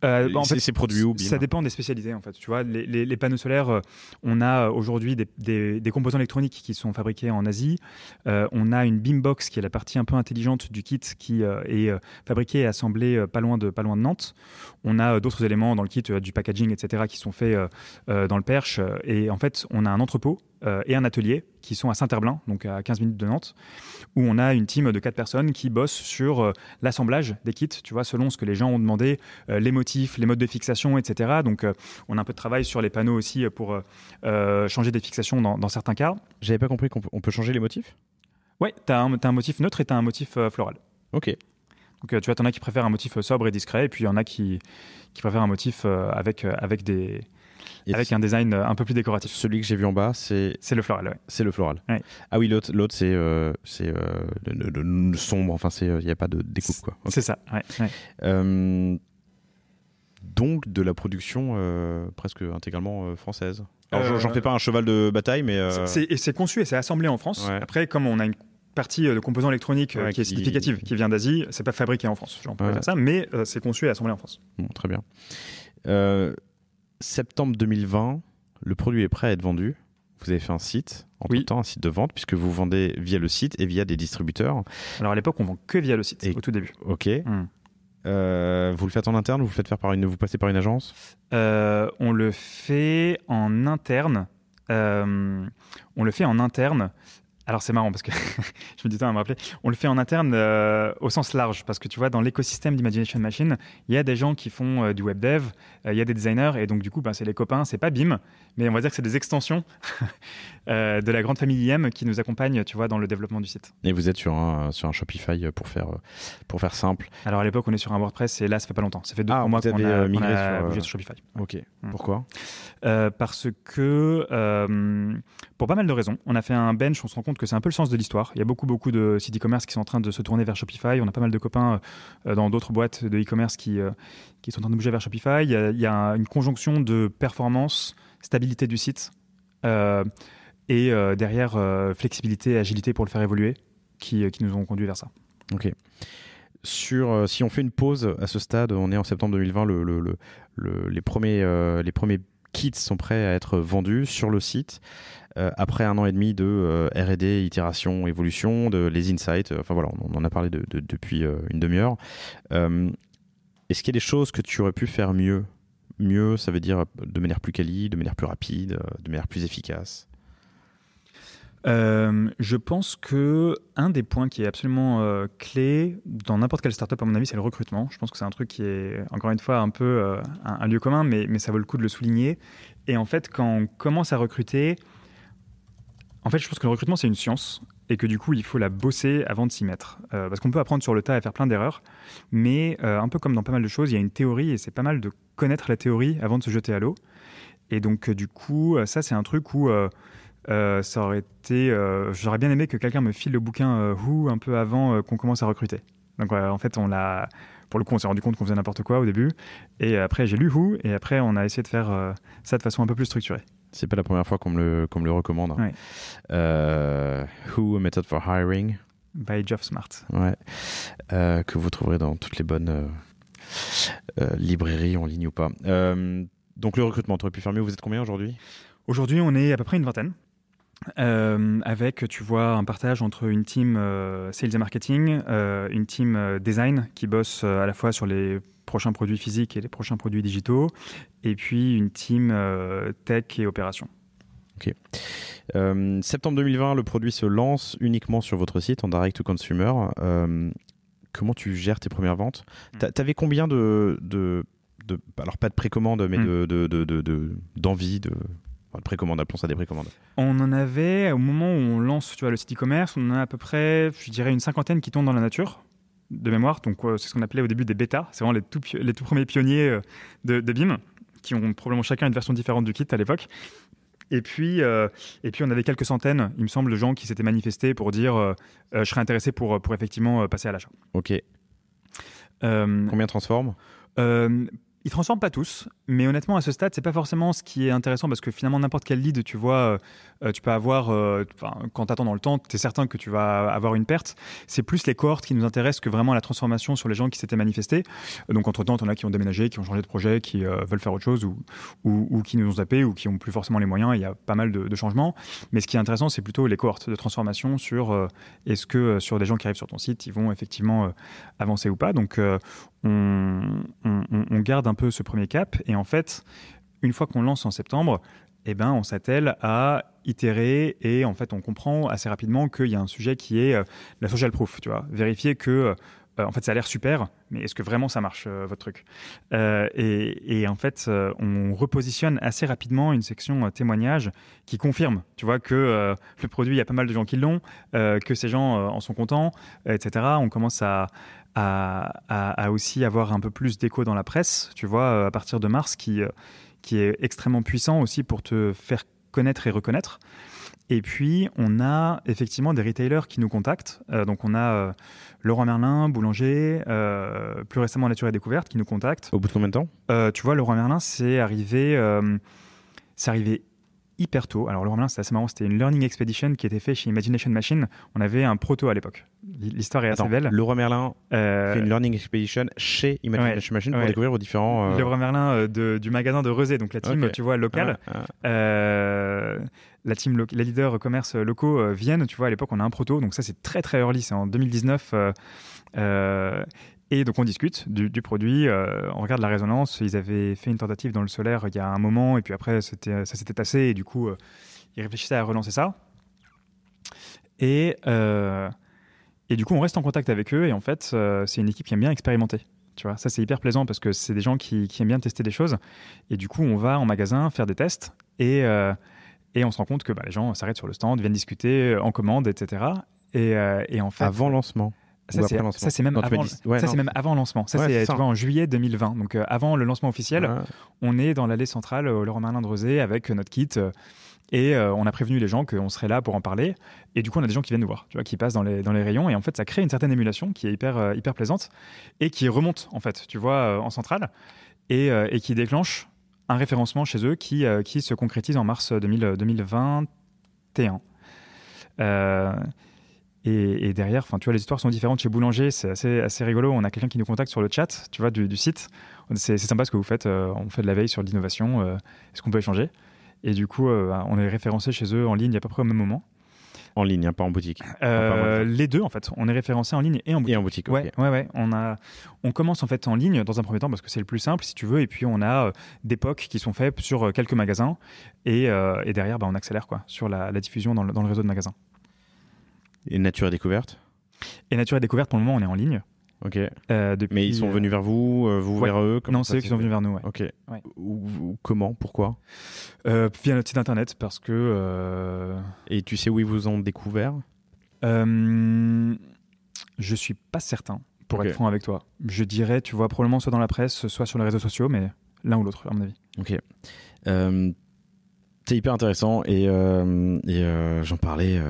En fait, c'est produit où? Ça dépend des spécialités, en fait. Tu vois, les panneaux solaires, on a aujourd'hui des composants électroniques qui sont fabriqués en Asie. On a une Beambox qui est la partie un peu intelligente du kit qui est fabriquée et assemblée pas loin de Nantes. On a d'autres éléments dans le kit, du packaging, etc., qui sont faits dans le Perche. Et en fait, on a un entrepôt et un atelier qui sont à Saint-Herblain, donc à 15 minutes de Nantes, où on a une team de 4 personnes qui bossent sur l'assemblage des kits, tu vois, selon ce que les gens ont demandé, les motifs, les modes de fixation, etc. Donc, on a un peu de travail sur les panneaux aussi pour changer des fixations dans certains cas. J'avais pas compris qu'on peut changer les motifs? Ouais, t'as un motif neutre et t'as un motif floral. Ok. Donc, tu vois, t'en as qui préfèrent un motif sobre et discret, et puis il y en a qui préfèrent un motif avec un design un peu plus décoratif. Celui que j'ai vu en bas, c'est le floral, ouais. C'est le floral. Ouais. Ah oui, l'autre c'est le sombre, enfin il n'y a pas de découpe, quoi. Okay. C'est ça, ouais. Donc de la production presque intégralement française. Alors j'en fais pas un cheval de bataille, mais... C'est conçu et c'est assemblé en France. Ouais. Après, comme on a une partie de composants électroniques qui est significative, qui vient d'Asie, c'est pas fabriqué en France, on peut dire ça, mais c'est conçu et assemblé en France. Bon, très bien. Septembre 2020, le produit est prêt à être vendu. Vous avez fait un site, un site de vente, puisque vous vendez via le site et via des distributeurs. Alors à l'époque, on vend que via le site, au tout début. Ok. Vous le faites en interne ou vous passez par une agence? On le fait en interne. Alors c'est marrant parce que je me dis temps à me rappeler, on le fait en interne au sens large parce que tu vois dans l'écosystème d'Imagination Machine, il y a des gens qui font du web dev, il y a des designers et donc du coup c'est les copains, c'est pas BIM, mais on va dire que c'est des extensions de la grande famille IM qui nous accompagnent, tu vois, dans le développement du site. Et vous êtes sur un Shopify pour faire simple. Alors à l'époque on est sur un WordPress et là ça fait pas longtemps, ça fait 2-3 mois qu'on a bougé sur Shopify. Ok. Pourquoi? Parce que pour pas mal de raisons, on a fait un bench, on se rend compte que c'est un peu le sens de l'histoire. Il y a beaucoup de sites e-commerce qui sont en train de se tourner vers Shopify. On a pas mal de copains dans d'autres boîtes de e-commerce qui sont en train de bouger vers Shopify. Il y a une conjonction de performance, stabilité du site et derrière flexibilité et agilité pour le faire évoluer qui nous ont conduit vers ça. Ok. Si on fait une pause à ce stade, on est en septembre 2020, les premiers kits sont prêts à être vendus sur le site. Après 1 an et demi de R&D, itération, évolution, les insights, enfin voilà, on en a parlé depuis une demi-heure. Est-ce qu'il y a des choses que tu aurais pu faire mieux? Mieux, ça veut dire de manière plus quali, de manière plus rapide, de manière plus efficace? Je pense que un des points qui est absolument clé dans n'importe quelle startup, à mon avis, c'est le recrutement. Je pense que c'est un truc qui est, encore une fois, un peu un lieu commun, mais ça vaut le coup de le souligner. Et en fait, quand on commence à recruter, en fait, je pense que le recrutement, c'est une science et que du coup, il faut la bosser avant de s'y mettre. Parce qu'on peut apprendre sur le tas et faire plein d'erreurs, mais un peu comme dans pas mal de choses, il y a une théorie et c'est pas mal de connaître la théorie avant de se jeter à l'eau. Et donc, du coup, ça, c'est un truc où ça aurait été... j'aurais bien aimé que quelqu'un me file le bouquin Who un peu avant qu'on commence à recruter. Donc, en fait, pour le coup, on s'est rendu compte qu'on faisait n'importe quoi au début. Et après, j'ai lu Who et après, on a essayé de faire ça de façon un peu plus structurée. C'est pas la première fois qu'on me le recommande. Ouais. Who, a Method for Hiring. By Geoff Smart. Ouais. Que vous trouverez dans toutes les bonnes librairies en ligne ou pas. Donc le recrutement, tu aurais pu faire mieux. Vous êtes combien aujourd'hui? Aujourd'hui, on est à peu près une vingtaine. Avec, tu vois, un partage entre une team sales et marketing, une team design qui bosse à la fois sur les prochains produits physiques et les prochains produits digitaux, et puis une team tech et opération. Ok. Septembre 2020, le produit se lance uniquement sur votre site en direct to consumer. Comment tu gères tes premières ventes? T'avais combien alors pas de précommande, mais d'envie de précommande, appelons ça des précommandes. On en avait, au moment où on lance, tu vois, le site e-commerce, on en a à peu près, je dirais, une cinquantaine qui tombent dans la nature, de mémoire. Donc, c'est ce qu'on appelait au début des bêtas. C'est vraiment les tout premiers pionniers de BIM, qui ont probablement chacun une version différente du kit à l'époque. Et puis, on avait quelques centaines, il me semble, de gens qui s'étaient manifestés pour dire je serais intéressé pour effectivement passer à l'achat. Ok. Combien transforment? Ils transforment pas tous, mais honnêtement à ce stade c'est pas forcément ce qui est intéressant parce que finalement n'importe quel lead tu vois, tu peux avoir, quand t'attends dans le temps, t'es certain que tu vas avoir une perte. C'est plus les cohortes qui nous intéressent que vraiment la transformation sur les gens qui s'étaient manifestés. Donc entre temps t'en as qui ont déménagé, qui ont changé de projet, qui veulent faire autre chose ou qui nous ont zappé ou qui ont plus forcément les moyens. Il y a pas mal de changements, mais ce qui est intéressant c'est plutôt les cohortes de transformation sur est-ce que sur des gens qui arrivent sur ton site ils vont effectivement avancer ou pas. Donc on garde un peu ce premier cap et en fait une fois qu'on lance en septembre, on s'attelle à itérer et en fait on comprend assez rapidement qu'il y a un sujet qui est la social proof, tu vois, vérifier que en fait ça a l'air super, mais est-ce que vraiment ça marche votre truc, et en fait on repositionne assez rapidement une section témoignage qui confirme, tu vois, que le produit, il y a pas mal de gens qui l'ont, que ces gens en sont contents, etc. On commence à aussi avoir un peu plus d'écho dans la presse, tu vois, à partir de mars, qui est extrêmement puissant aussi pour te faire connaître et reconnaître. Et puis, on a effectivement des retailers qui nous contactent. Donc, on a Leroy Merlin, Boulanger, plus récemment Nature et Découverte qui nous contactent. Au bout de combien de temps? Tu vois, Leroy Merlin, c'est arrivé hyper tôt. Alors, Leroy Merlin, c'est assez marrant. C'était une Learning Expedition qui était fait chez Imagination Machine. On avait un proto à l'époque. L'histoire est assez belle. Leroy Merlin fait une Learning Expedition chez Imagination Machine pour découvrir vos différents... Leroy Merlin du magasin de Rezé, donc la team, tu vois, locale. La team, les leaders commerce locaux viennent, tu vois, à l'époque, on a un proto. Donc ça, c'est très, très early. C'est en 2019. Et donc on discute du produit, on regarde la résonance. Ils avaient fait une tentative dans le solaire il y a un moment, et puis après ça s'était tassé, et du coup ils réfléchissaient à relancer ça. Et du coup on reste en contact avec eux, et en fait c'est une équipe qui aime bien expérimenter. Tu vois, ça c'est hyper plaisant parce que c'est des gens qui aiment bien tester des choses. Et du coup on va en magasin faire des tests, et on se rend compte que les gens s'arrêtent sur le stand, viennent discuter en commande, etc. Et en fait, avant lancement. Ça, c'est même avant le lancement. Ça, c'est tu vois, en juillet 2020. Donc, avant le lancement officiel, on est dans l'allée centrale au Leroy Merlin de Rezé avec notre kit. Et on a prévenu les gens qu'on serait là pour en parler. Et du coup, on a des gens qui viennent nous voir, tu vois, qui passent dans les rayons. Et en fait, ça crée une certaine émulation qui est hyper plaisante et qui remonte, en fait, tu vois, en centrale et qui déclenche un référencement chez eux qui se concrétise en mars 2021. Et derrière, tu vois, les histoires sont différentes chez Boulanger, c'est assez rigolo. On a quelqu'un qui nous contacte sur le chat, tu vois, du site. C'est sympa ce que vous faites. On fait de la veille sur l'innovation. Est-ce qu'on peut échanger? Et du coup, on est référencé chez eux en ligne à peu près au même moment. En ligne, pas en boutique. Les deux, en fait. On est référencé en ligne et en boutique. Et en boutique, ouais. On commence en fait en ligne dans un premier temps parce que c'est le plus simple, si tu veux. Et puis on a des POC qui sont faits sur quelques magasins. Et derrière, on accélère sur la diffusion dans le réseau de magasins. Et Nature et Découverte? Et Nature et Découverte, pour le moment, on est en ligne. Ok. Mais ils sont venus vers vous, vers eux? Non, c'est eux qui sont venus vers nous. Ouais. Ok. Ouais. Comment? Pourquoi? Via notre site internet, parce que... Et tu sais où ils vous ont découvert? Je suis pas certain, pour être franc avec toi. Je dirais, tu vois, probablement soit dans la presse, soit sur les réseaux sociaux, mais l'un ou l'autre, à mon avis. Ok. C'est hyper intéressant et j'en parlais.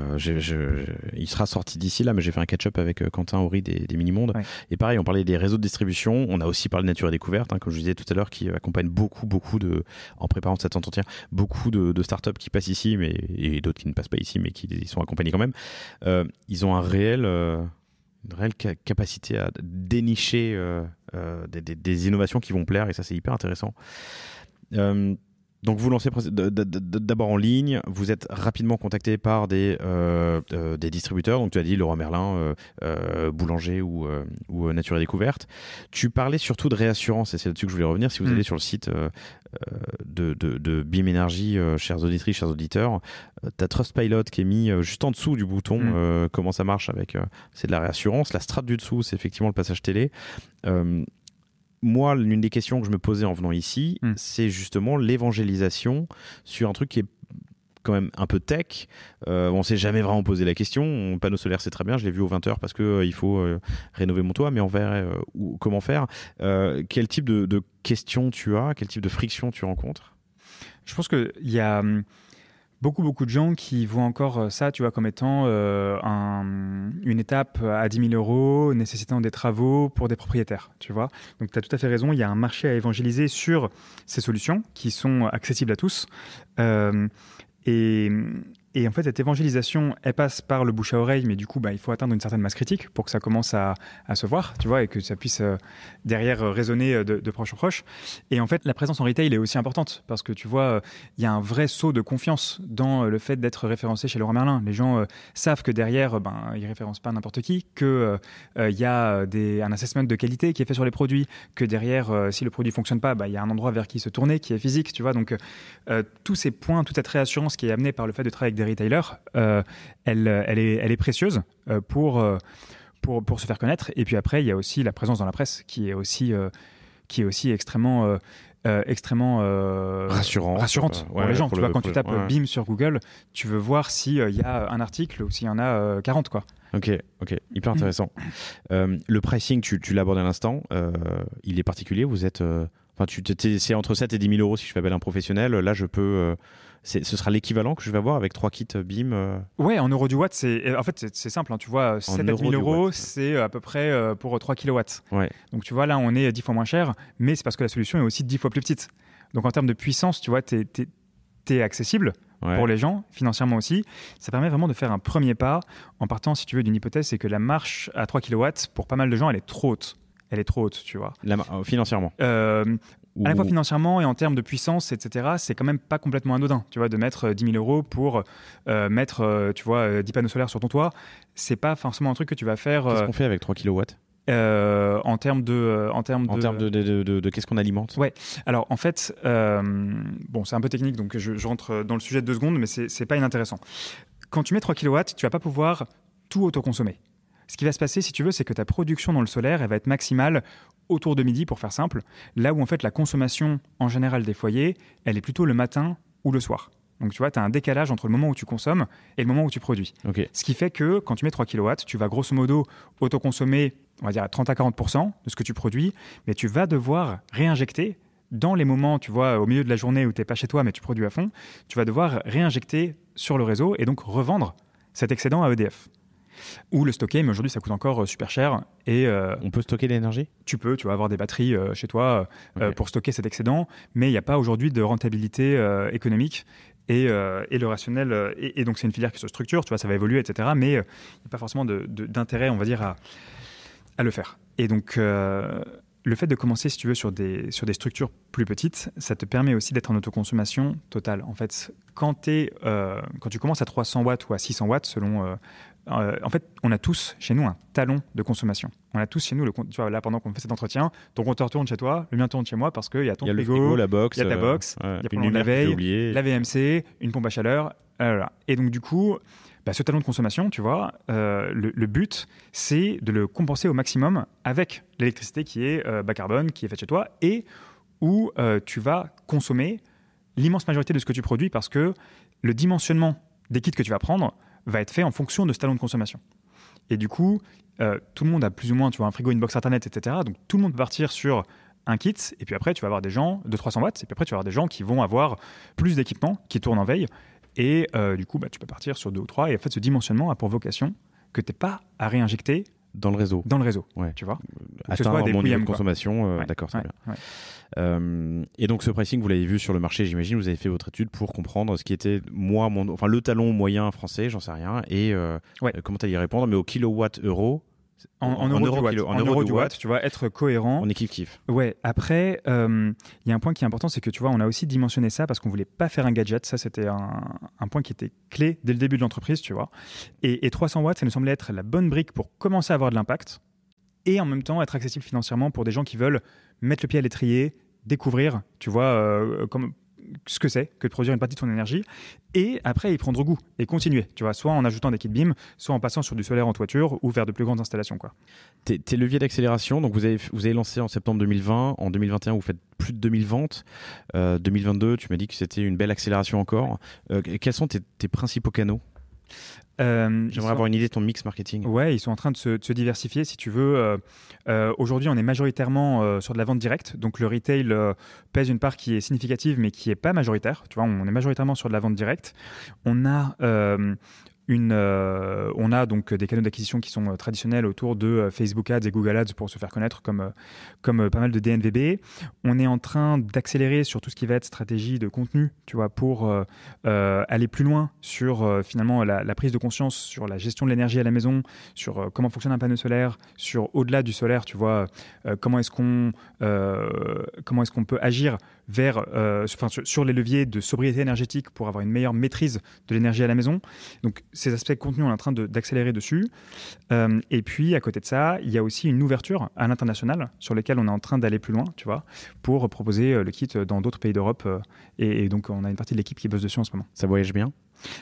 Il sera sorti d'ici là, mais j'ai fait un catch-up avec Quentin Horry des Mini-Mondes. Ouais. Et pareil, on parlait des réseaux de distribution. On a aussi parlé de Nature et Découverte, comme je disais tout à l'heure, qui accompagne beaucoup en préparant cet entretien, beaucoup de startups qui passent ici, et d'autres qui ne passent pas ici, mais qui sont accompagnés quand même. Ils ont une réelle capacité à dénicher des innovations qui vont plaire, et ça c'est hyper intéressant. Donc vous lancez d'abord en ligne, vous êtes rapidement contacté par des distributeurs, donc tu as dit Leroy Merlin, Boulanger ou Nature et Découverte. Tu parlais surtout de réassurance, et c'est là-dessus que je voulais revenir. Si vous allez sur le site de BIM Énergie, chères auditrices, chers auditeurs, tu as Trustpilot qui est mis juste en dessous du bouton. Comment ça marche avec c'est de la réassurance. La strate du dessous, c'est effectivement le passage télé. Moi, l'une des questions que je me posais en venant ici, c'est justement l'évangélisation sur un truc qui est quand même un peu tech. On ne s'est jamais vraiment posé la question. Panneau solaire, c'est très bien. Je l'ai vu aux 20h parce qu'il faut rénover mon toit, mais on verrait comment faire. Quel type de questions tu as? Quel type de friction tu rencontres? Je pense qu'il y a beaucoup de gens qui voient encore ça, tu vois, comme étant une étape à 10 000 € nécessitant des travaux pour des propriétaires, tu vois. Donc, tu as tout à fait raison, il y a un marché à évangéliser sur ces solutions qui sont accessibles à tous. Et en fait, cette évangélisation, elle passe par le bouche à oreille, mais du coup, il faut atteindre une certaine masse critique pour que ça commence à se voir, tu vois, et que ça puisse derrière résonner de proche en proche. Et en fait, la présence en retail est aussi importante parce que tu vois, il y a un vrai saut de confiance dans le fait d'être référencé chez Leroy Merlin. Les gens savent que derrière, ils référencent pas n'importe qui, que il y a un assessment de qualité qui est fait sur les produits, que derrière, si le produit fonctionne pas, il y a un endroit vers qui se tourner, qui est physique, tu vois. Donc, tous ces points, toute cette réassurance qui est amenée par le fait de travailler avec des retailers, elle est précieuse pour se faire connaître. Et puis après, il y a aussi la présence dans la presse qui est aussi extrêmement rassurante pour les gens. Tu vois, quand tu tapes BIM sur Google, tu veux voir s'il y a un article ou s'il y en a 40, quoi. Ok, hyper intéressant. Le pricing, tu l'as abordé à l'instant, il est particulier. Vous êtes, c'est entre 7 et 10 000 € si je fais appel à un professionnel. Là, je peux. Ce sera l'équivalent que je vais avoir avec 3 kits BIM. Ouais, en euros du watt, c'est simple. Tu vois, 7 à 10 000 €, c'est à peu près pour 3 kilowatts. Ouais. Donc tu vois, là, on est 10 fois moins cher, mais c'est parce que la solution est aussi 10 fois plus petite. Donc en termes de puissance, tu vois, t'es accessible pour les gens, financièrement aussi. Ça permet vraiment de faire un premier pas en partant, si tu veux, d'une hypothèse, c'est que la marche à 3 kilowatts, pour pas mal de gens, elle est trop haute. Tu vois. Financièrement à la fois financièrement et en termes de puissance, etc., c'est quand même pas complètement anodin, tu vois, de mettre 10 000 € pour mettre, tu vois, 10 panneaux solaires sur ton toit. C'est pas forcément un truc que tu vas faire. Qu'est-ce qu'on fait avec 3 kilowatts ? En termes de qu'est-ce qu'on alimente? Ouais. Alors en fait, bon, c'est un peu technique, donc je rentre dans le sujet de 2 secondes, mais c'est pas inintéressant. Quand tu mets 3 kilowatts, tu vas pas pouvoir tout autoconsommer. Ce qui va se passer, si tu veux, c'est que ta production dans le solaire, elle va être maximale autour de midi, pour faire simple, là où en fait la consommation en général des foyers, elle est plutôt le matin ou le soir. Donc tu vois, tu as un décalage entre le moment où tu consommes et le moment où tu produis. Okay. Ce qui fait que quand tu mets 3 kilowatts, tu vas grosso modo autoconsommer, on va dire, à 30 à 40% de ce que tu produis, mais tu vas devoir réinjecter dans les moments, tu vois, au milieu de la journée où tu n'es pas chez toi, mais tu produis à fond, tu vas devoir réinjecter sur le réseau et donc revendre cet excédent à EDF. Ou le stocker, mais aujourd'hui ça coûte encore super cher. Et on peut stocker l'énergie ? Tu vas avoir des batteries chez toi pour stocker cet excédent, mais il n'y a pas aujourd'hui de rentabilité économique et le rationnel. Et donc c'est une filière qui se structure, tu vois, ça va évoluer, etc. Mais il n'y a pas forcément d'intérêt, on va dire, à le faire. Et donc le fait de commencer, si tu veux, sur des structures plus petites, ça te permet aussi d'être en autoconsommation totale. En fait, quand tu commences à 300 watts ou à 600 watts, selon... en fait, on a tous chez nous un talon de consommation. On a tous chez nous, tu vois, là, pendant qu'on fait cet entretien, ton compteur tourne chez toi, le mien tourne chez moi parce qu'il y a ton frigo, la box, il y a ta box, il y a une la veille, la VMC, une pompe à chaleur. Et donc, du coup, ce talon de consommation, tu vois, le but, c'est de le compenser au maximum avec l'électricité qui est bas carbone, qui est faite chez toi et où tu vas consommer l'immense majorité de ce que tu produis parce que le dimensionnement des kits que tu vas prendre va être fait en fonction de ce talon de consommation. Et du coup, tout le monde a plus ou moins, tu vois, un frigo, une box internet, etc. Donc tout le monde peut partir sur un kit, et puis après, tu vas avoir des gens de 300 watts, et puis après, tu vas avoir des gens qui vont avoir plus d'équipements qui tournent en veille, et du coup, tu peux partir sur 2 ou 3, et en fait, ce dimensionnement a pour vocation que tu n'aies pas à réinjecter dans le réseau. Ouais. Tu vois. Atteindre mon niveau de consommation, d'accord, c'est bien. Ouais. Et donc ce pricing, vous l'avez vu sur le marché, j'imagine, vous avez fait votre étude pour comprendre ce qui était le talon moyen français, j'en sais rien, et comment tu allais y répondre, mais au kilowatt-euro. En euro du watt, tu vois, être cohérent. On est kiff-kiff. Ouais, après, il y a un point qui est important, c'est que tu vois, on a aussi dimensionné ça parce qu'on voulait pas faire un gadget. Ça, c'était un point qui était clé dès le début de l'entreprise, tu vois. Et 300 watts, ça nous semblait être la bonne brique pour commencer à avoir de l'impact et en même temps être accessible financièrement pour des gens qui veulent mettre le pied à l'étrier, découvrir, tu vois, ce que c'est que de produire une partie de son énergie et après y prendre goût et continuer, tu vois, soit en ajoutant des kits BIM, soit en passant sur du solaire en toiture ou vers de plus grandes installations, quoi. Tes leviers d'accélération, donc vous avez lancé en septembre 2020, en 2021 vous faites plus de 2000 ventes, 2022 tu m'as dit que c'était une belle accélération encore. Quels sont tes principaux canaux? J'aimerais avoir une idée de ton mix marketing. Ouais, ils sont en train de se diversifier, si tu veux. Aujourd'hui, on est majoritairement sur de la vente directe. Donc, le retail pèse une part qui est significative, mais qui n'est pas majoritaire. Tu vois, on est majoritairement sur de la vente directe. On a donc des canaux d'acquisition qui sont traditionnels autour de Facebook Ads et Google Ads pour se faire connaître comme pas mal de DNVB. On est en train d'accélérer sur tout ce qui va être stratégie de contenu, tu vois, pour aller plus loin sur finalement la prise de conscience sur la gestion de l'énergie à la maison, sur comment fonctionne un panneau solaire, sur au-delà du solaire, tu vois, comment est-ce qu'on peut agir vers, sur les leviers de sobriété énergétique pour avoir une meilleure maîtrise de l'énergie à la maison. Donc, ces aspects de contenu, on est en train d'accélérer dessus. Et puis, à côté de ça, il y a aussi une ouverture à l'international sur laquelle on est en train d'aller plus loin, tu vois, pour proposer le kit dans d'autres pays d'Europe. Et donc, on a une partie de l'équipe qui bosse dessus en ce moment. Ça voyage bien ?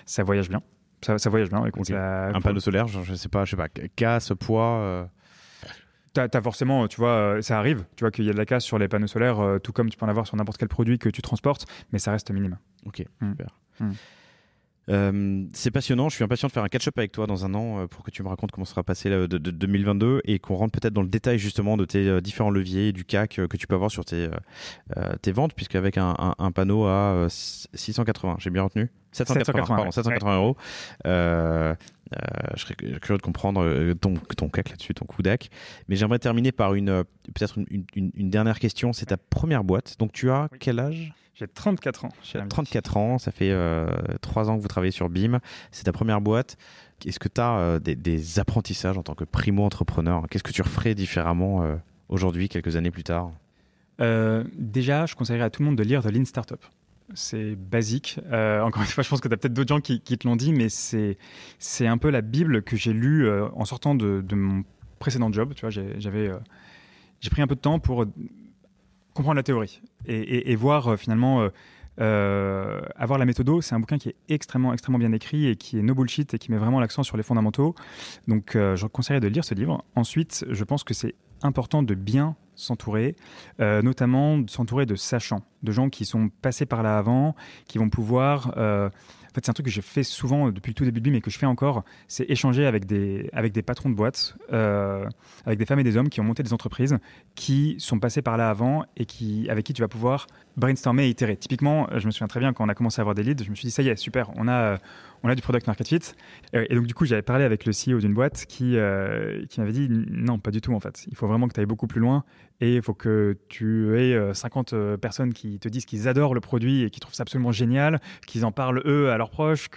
Ça voyage bien. Ça voyage bien. Écoute, okay. Un panneau solaire, je sais pas, casse, poids... T'as forcément, tu vois, ça arrive, tu vois qu'il y a de la casse sur les panneaux solaires, tout comme tu peux en avoir sur n'importe quel produit que tu transportes, mais ça reste minime. Ok, super. C'est passionnant, je suis impatient de faire un catch-up avec toi dans un an pour que tu me racontes comment sera passé de 2022 et qu'on rentre peut-être dans le détail justement de tes différents leviers, du CAC que tu peux avoir sur tes ventes, puisque avec un panneau à 680, j'ai bien retenu 780 euros. Je serais curieux de comprendre ton CAC là-dessus, ton COUDAC. Mais j'aimerais terminer par peut-être une dernière question. C'est ta première boîte. Donc tu as quel âge ? J'ai 34 ans. J'ai 34 ans. Ça fait 3 ans que vous travaillez sur BIM. C'est ta première boîte. Est-ce que tu as des apprentissages en tant que primo-entrepreneur ? Qu'est-ce que tu referais différemment aujourd'hui, quelques années plus tard ? Déjà, je conseillerais à tout le monde de lire The Lean Startup. C'est basique. Encore une fois, je pense que tu as peut-être d'autres gens qui te l'ont dit, mais c'est un peu la Bible que j'ai lue en sortant de mon précédent job. Tu vois, j'ai pris un peu de temps pour comprendre la théorie et voir finalement avoir la méthodo. C'est un bouquin qui est extrêmement bien écrit et qui est no bullshit et qui met vraiment l'accent sur les fondamentaux. Donc je conseillerais de lire ce livre. Ensuite, je pense que c'est important de bien s'entourer, notamment de s'entourer de sachants, de gens qui sont passés par là avant, qui vont pouvoir... En fait, c'est un truc que je fais souvent depuis le tout début de BIM et que je fais encore, c'est échanger avec des patrons de boîtes, avec des femmes et des hommes qui ont monté des entreprises, qui sont passés par là avant et avec qui tu vas pouvoir brainstormer et itérer. Typiquement, je me souviens très bien quand on a commencé à avoir des leads, je me suis dit ça y est, super, on a du product market fit. Et donc du coup, j'avais parlé avec le CEO d'une boîte qui m'avait dit non, pas du tout en fait. Il faut vraiment que tu ailles beaucoup plus loin et il faut que tu aies 50 personnes qui te disent qu'ils adorent le produit et qui trouvent ça absolument génial, qu'ils en parlent eux à leurs proches.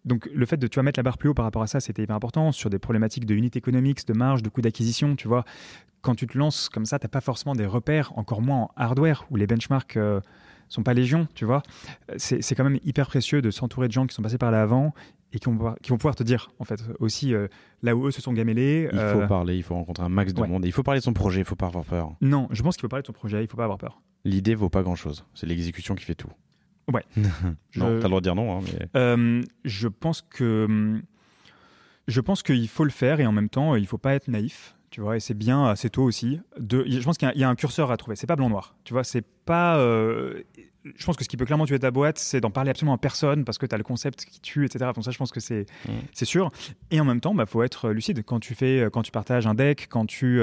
Donc le fait de mettre la barre plus haut par rapport à ça, c'était hyper important sur des problématiques de unit economics, de marge, de coût d'acquisition, tu vois. Quand tu te lances comme ça, tu n'as pas forcément des repères, encore moins en hardware où les benchmarks sont pas légion, tu vois. C'est quand même hyper précieux de s'entourer de gens qui sont passés par là avant et qui vont pouvoir te dire, en fait, aussi là où eux se sont gamellés. Il faut parler, il faut rencontrer un max de monde. Et il faut parler de son projet, il ne faut pas avoir peur. Non, je pense qu'il faut parler de son projet, il ne faut pas avoir peur. L'idée vaut pas grand-chose. C'est l'exécution qui fait tout. Ouais. Non, t'as le droit de dire non. Mais... je pense qu'il faut le faire et en même temps, il ne faut pas être naïf. Tu vois, et c'est bien assez tôt aussi. Je pense qu'il y a un curseur à trouver. C'est pas blanc-noir. Tu vois, c'est pas. Je pense que ce qui peut clairement tuer ta boîte, c'est d'en parler absolument à personne parce que tu as le concept qui tue, etc. Donc ça, je pense que c'est sûr. Et en même temps, faut être lucide. Quand tu partages un deck, quand tu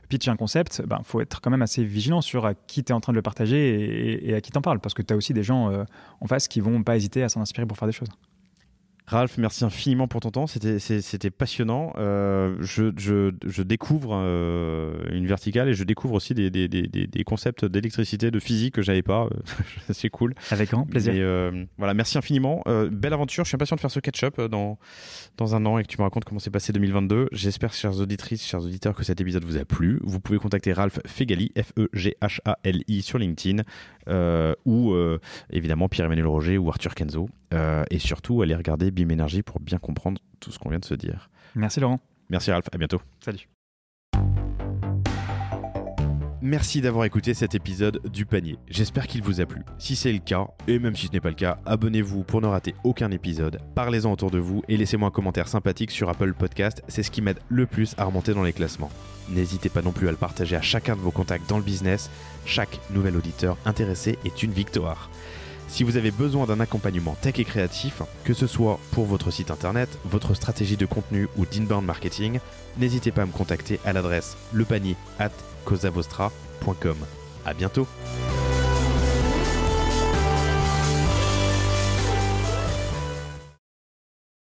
pitches un concept, faut être quand même assez vigilant sur à qui tu es en train de le partager et à qui t'en parles. Parce que tu as aussi des gens en face qui vont pas hésiter à s'en inspirer pour faire des choses. Ralph, merci infiniment pour ton temps, c'était passionnant. Je découvre une verticale et je découvre aussi des concepts d'électricité, de physique que j'avais pas. C'est cool. Avec grand plaisir. Et, voilà, merci infiniment. Belle aventure. Je suis impatient de faire ce catch-up dans un an et que tu me racontes comment s'est passé 2022. J'espère, chères auditrices, chers auditeurs, que cet épisode vous a plu. Vous pouvez contacter Ralph Feghali, Feghali sur LinkedIn ou évidemment Pierre-Emmanuel Roger ou Arthur Kenzo. Et surtout, allez regarder BIM Énergie pour bien comprendre tout ce qu'on vient de se dire. Merci Laurent. Merci Ralph, à bientôt. Salut. Merci d'avoir écouté cet épisode du panier. J'espère qu'il vous a plu. Si c'est le cas, et même si ce n'est pas le cas, abonnez-vous pour ne rater aucun épisode. Parlez-en autour de vous et laissez-moi un commentaire sympathique sur Apple Podcast. C'est ce qui m'aide le plus à remonter dans les classements. N'hésitez pas non plus à le partager à chacun de vos contacts dans le business. Chaque nouvel auditeur intéressé est une victoire. Si vous avez besoin d'un accompagnement tech et créatif, que ce soit pour votre site internet, votre stratégie de contenu ou d'inbound marketing, n'hésitez pas à me contacter à l'adresse lepanier@causavostra.com. À bientôt.